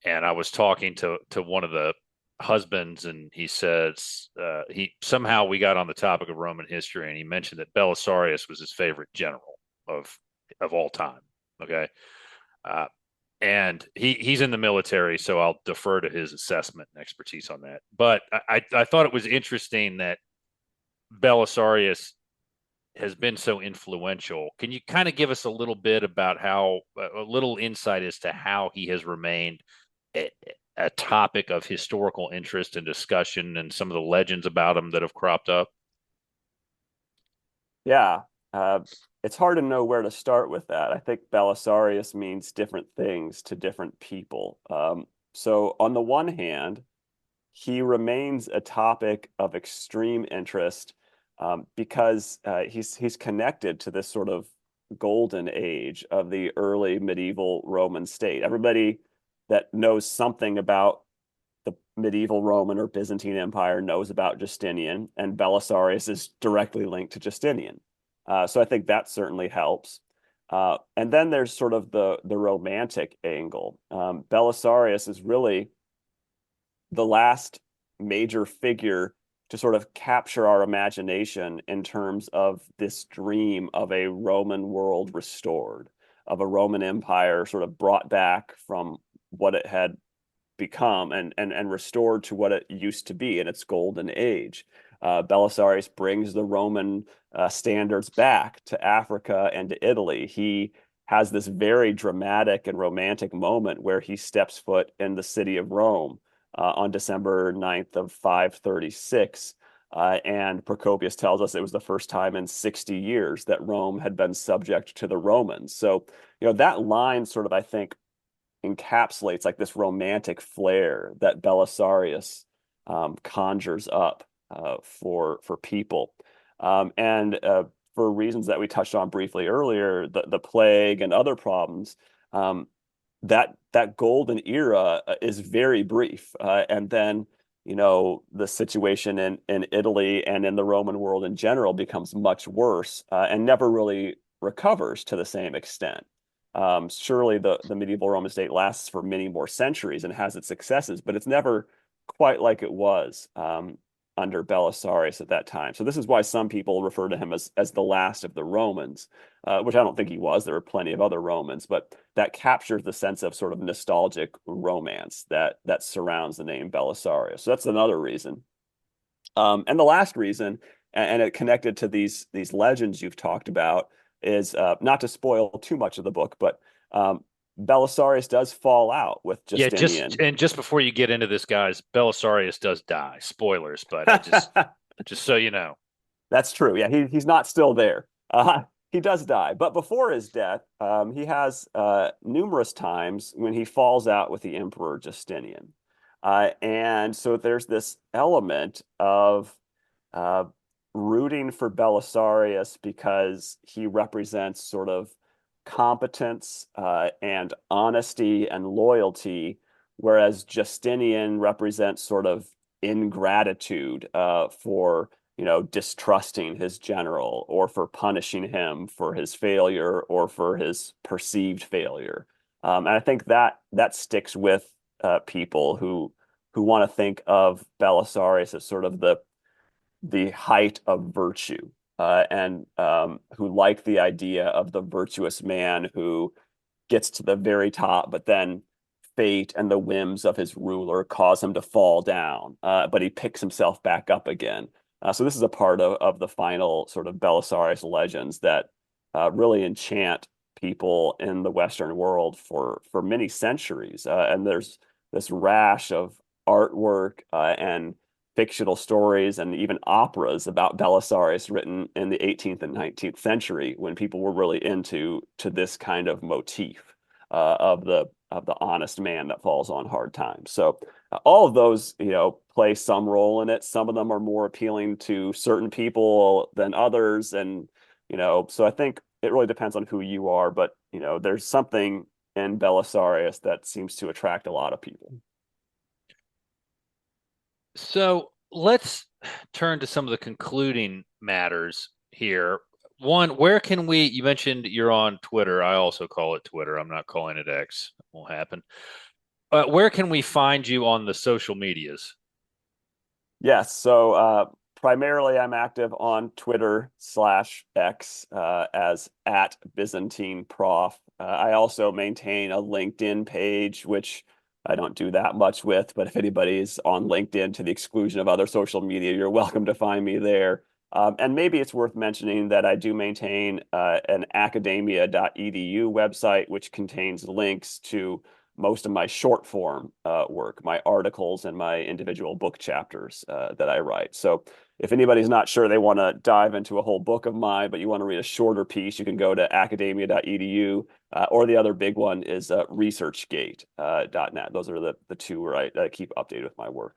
and I was talking to one of the husbands, and he says he somehow we got on the topic of Roman history, and he mentioned that Belisarius was his favorite general of all time. Okay, uh, and he's in the military, so I'll defer to his assessment and expertise on that. But I thought it was interesting that Belisarius has been so influential. Can you kind of give us a little bit about how a little insight as to how he has remained a, a topic of historical interest and discussion, and some of the legends about him that have cropped up? Yeah, uh, it's hard to know where to start with that. I think Belisarius means different things to different people. So on the one hand, he remains a topic of extreme interest because he's connected to this sort of golden age of the early medieval Roman state. Everybody that knows something about the medieval Roman or Byzantine Empire knows about Justinian, and Belisarius is directly linked to Justinian. So I think that certainly helps. And then there's sort of the romantic angle. Belisarius is really the last major figure to sort of capture our imagination in terms of this dream of a Roman world restored, of a Roman Empire sort of brought back from what it had become and restored to what it used to be in its golden age. Belisarius brings the Roman standards back to Africa and to Italy. He has this very dramatic and romantic moment where he steps foot in the city of Rome on December 9th of 536. And Procopius tells us it was the first time in 60 years that Rome had been subject to the Romans. So, that line sort of, I think, encapsulates like this romantic flair that Belisarius conjures up for people. And for reasons that we touched on briefly earlier, the plague and other problems, that golden era is very brief. And then, the situation in Italy and in the Roman world in general becomes much worse and never really recovers to the same extent. Surely the medieval Roman state lasts for many more centuries and has its successes, but it's never quite like it was under Belisarius at that time. So this is why some people refer to him as the last of the Romans, which I don't think he was. There were plenty of other Romans, but that captures the sense of sort of nostalgic romance that surrounds the name Belisarius. So that's another reason. And the last reason, and it connected to these legends you've talked about, is not to spoil too much of the book, but Belisarius does fall out with Yeah, Justinian. just before you get into this, guys, Belisarius does die. Spoilers, but I just so you know. That's true. Yeah, he's not still there. He does die, but before his death, he has numerous times when he falls out with the Emperor Justinian, and so there's this element of uh, rooting for Belisarius because he represents sort of competence and honesty and loyalty, whereas Justinian represents sort of ingratitude for distrusting his general or for punishing him for his failure or for his perceived failure. And I think that sticks with people who want to think of Belisarius as sort of the height of virtue, and who like the idea of the virtuous man who gets to the very top, but then fate and the whims of his ruler cause him to fall down, but he picks himself back up again. So this is a part of the final sort of Belisarius legends that really enchant people in the Western world for many centuries. And there's this rash of artwork and fictional stories and even operas about Belisarius written in the 18th and 19th century when people were really into this kind of motif of the honest man that falls on hard times. So all of those, play some role in it. Some of them are more appealing to certain people than others, and so I think it really depends on who you are. But there's something in Belisarius that seems to attract a lot of people. So let's turn to some of the concluding matters here. One, where can you mentioned you're on Twitter. I also call it Twitter. I'm not calling it X. It won't happen. Where can we find you on the social medias? Yes, so primarily I'm active on Twitter/X as at Byzantine Prof. I also maintain a LinkedIn page, which I don't do that much with, but if anybody's on LinkedIn to the exclusion of other social media, you're welcome to find me there. And maybe it's worth mentioning that I do maintain an academia.edu website, which contains links to most of my short form work, my articles and my individual book chapters that I write. So if anybody's not sure they want to dive into a whole book of mine, but you want to read a shorter piece, you can go to academia.edu, or the other big one is researchgate.net. Those are the two where I keep updated with my work.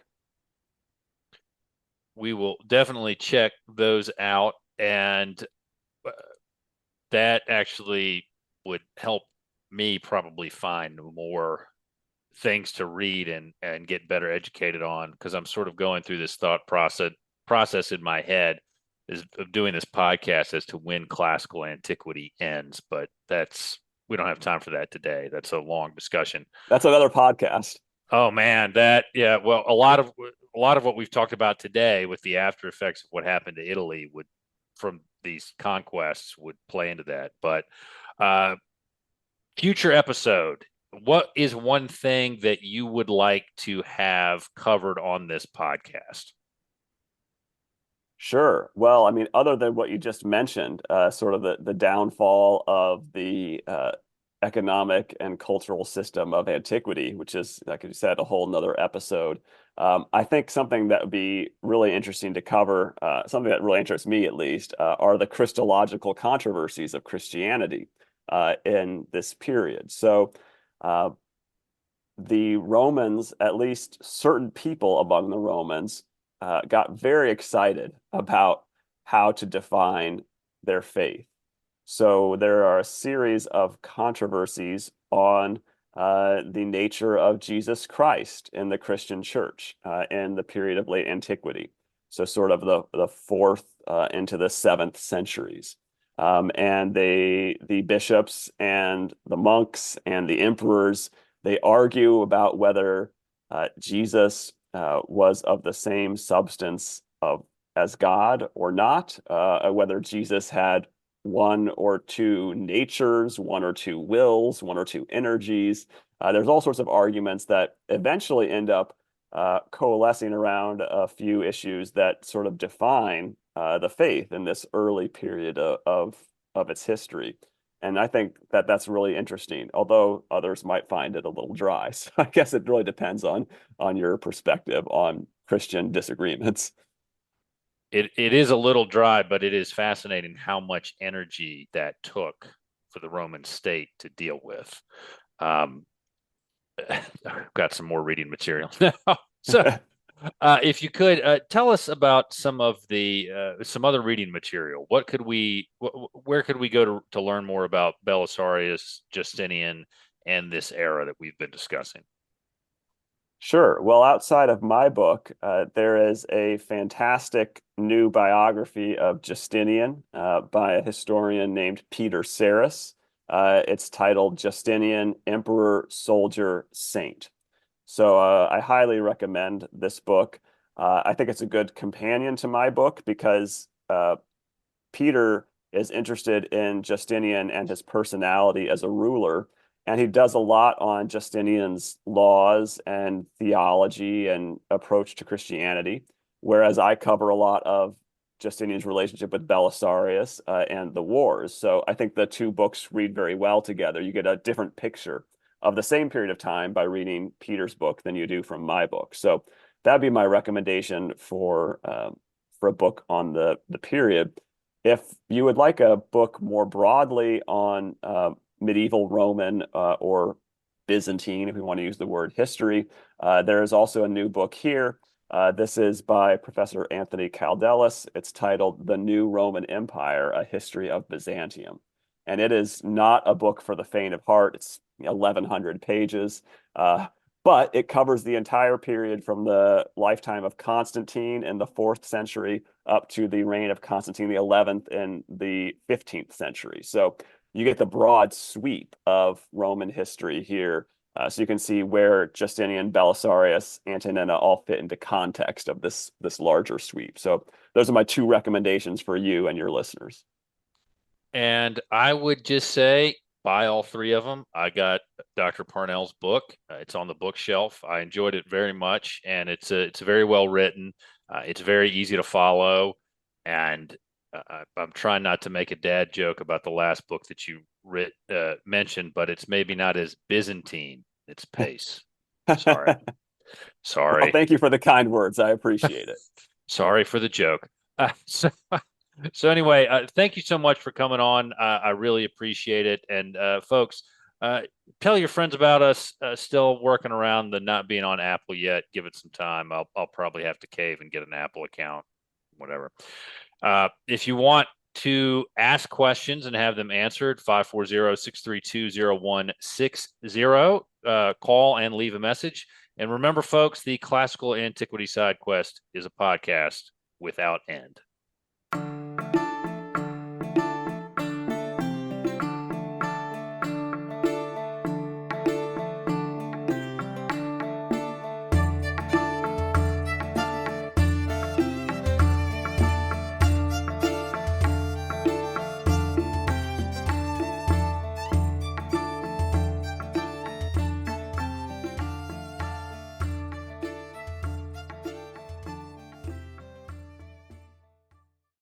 We will definitely check those out, and that actually would help me probably find more things to read and get better educated on, because I'm sort of going through this thought process in my head is of doing this podcast as to when classical antiquity ends, but we don't have time for that today. That's a long discussion. That's another podcast. Oh man, well, a lot of what we've talked about today with the after effects of what happened to Italy from these conquests would play into that. But future episode, what is one thing that you would like to have covered on this podcast? Sure. Well, I mean, other than what you just mentioned, sort of the downfall of the economic and cultural system of antiquity, which is, like you said, a whole nother episode. I think something that would be really interesting to cover, something that really interests me at least, are the Christological controversies of Christianity in this period. So the Romans, at least certain people among the Romans, got very excited about how to define their faith. So there are a series of controversies on the nature of Jesus Christ in the Christian church in the period of late antiquity. So sort of the fourth into the seventh centuries. And the bishops and the monks and the emperors, they argue about whether Jesus was of the same substance as God or not, whether Jesus had one or two natures, one or two wills, one or two energies. There's all sorts of arguments that eventually end up coalescing around a few issues that sort of define the faith in this early period of its history. And I think that that's really interesting, although others might find it a little dry. So I guess it really depends on your perspective on Christian disagreements. It is a little dry, but it is fascinating how much energy that took for the Roman state to deal with. I've got some more reading material now. So, if you could tell us about some other reading material, where could we go to learn more about Belisarius, Justinian, and this era that we've been discussing? Sure. Well, outside of my book, there is a fantastic new biography of Justinian by a historian named Peter Sarris. It's titled Justinian, Emperor, Soldier, Saint. So I highly recommend this book. I think it's a good companion to my book because Peter is interested in Justinian and his personality as a ruler, and he does a lot on Justinian's laws and theology and approach to Christianity, whereas I cover a lot of Justinian's relationship with Belisarius and the wars. So I think the two books read very well together. You get a different picture of the same period of time by reading Peter's book than you do from my book. So that'd be my recommendation for a book on the period. If you would like a book more broadly on medieval Roman or Byzantine, if we want to use the word history, there is also a new book here. This is by Professor Anthony Kaldelis. It's titled The New Roman Empire, A History of Byzantium. And it is not a book for the faint of heart. It's 1,100 pages. But it covers the entire period from the lifetime of Constantine in the 4th century up to the reign of Constantine the 11th in the 15th century. So you get the broad sweep of Roman history here. So you can see where Justinian, Belisarius, Antonina all fit into context of this larger sweep. So those are my two recommendations for you and your listeners. And I would just say buy all three of them. I got Dr. Parnell's book. It's on the bookshelf. I enjoyed it very much, and it's very well written. It's very easy to follow, and I'm trying not to make a dad joke about the last book that you mentioned, but it's maybe not as Byzantine. Its pace. Sorry. Well, thank you for the kind words. I appreciate it. Sorry for the joke. So anyway, thank you so much for coming on. I really appreciate it. And folks, tell your friends about us. Still working around the not being on Apple yet. Give it some time. I'll probably have to cave and get an Apple account, whatever. If you want to ask questions and have them answered, 540-632-0160. Call and leave a message. And remember, folks, the Classical Antiquity Sidequest is a podcast without end.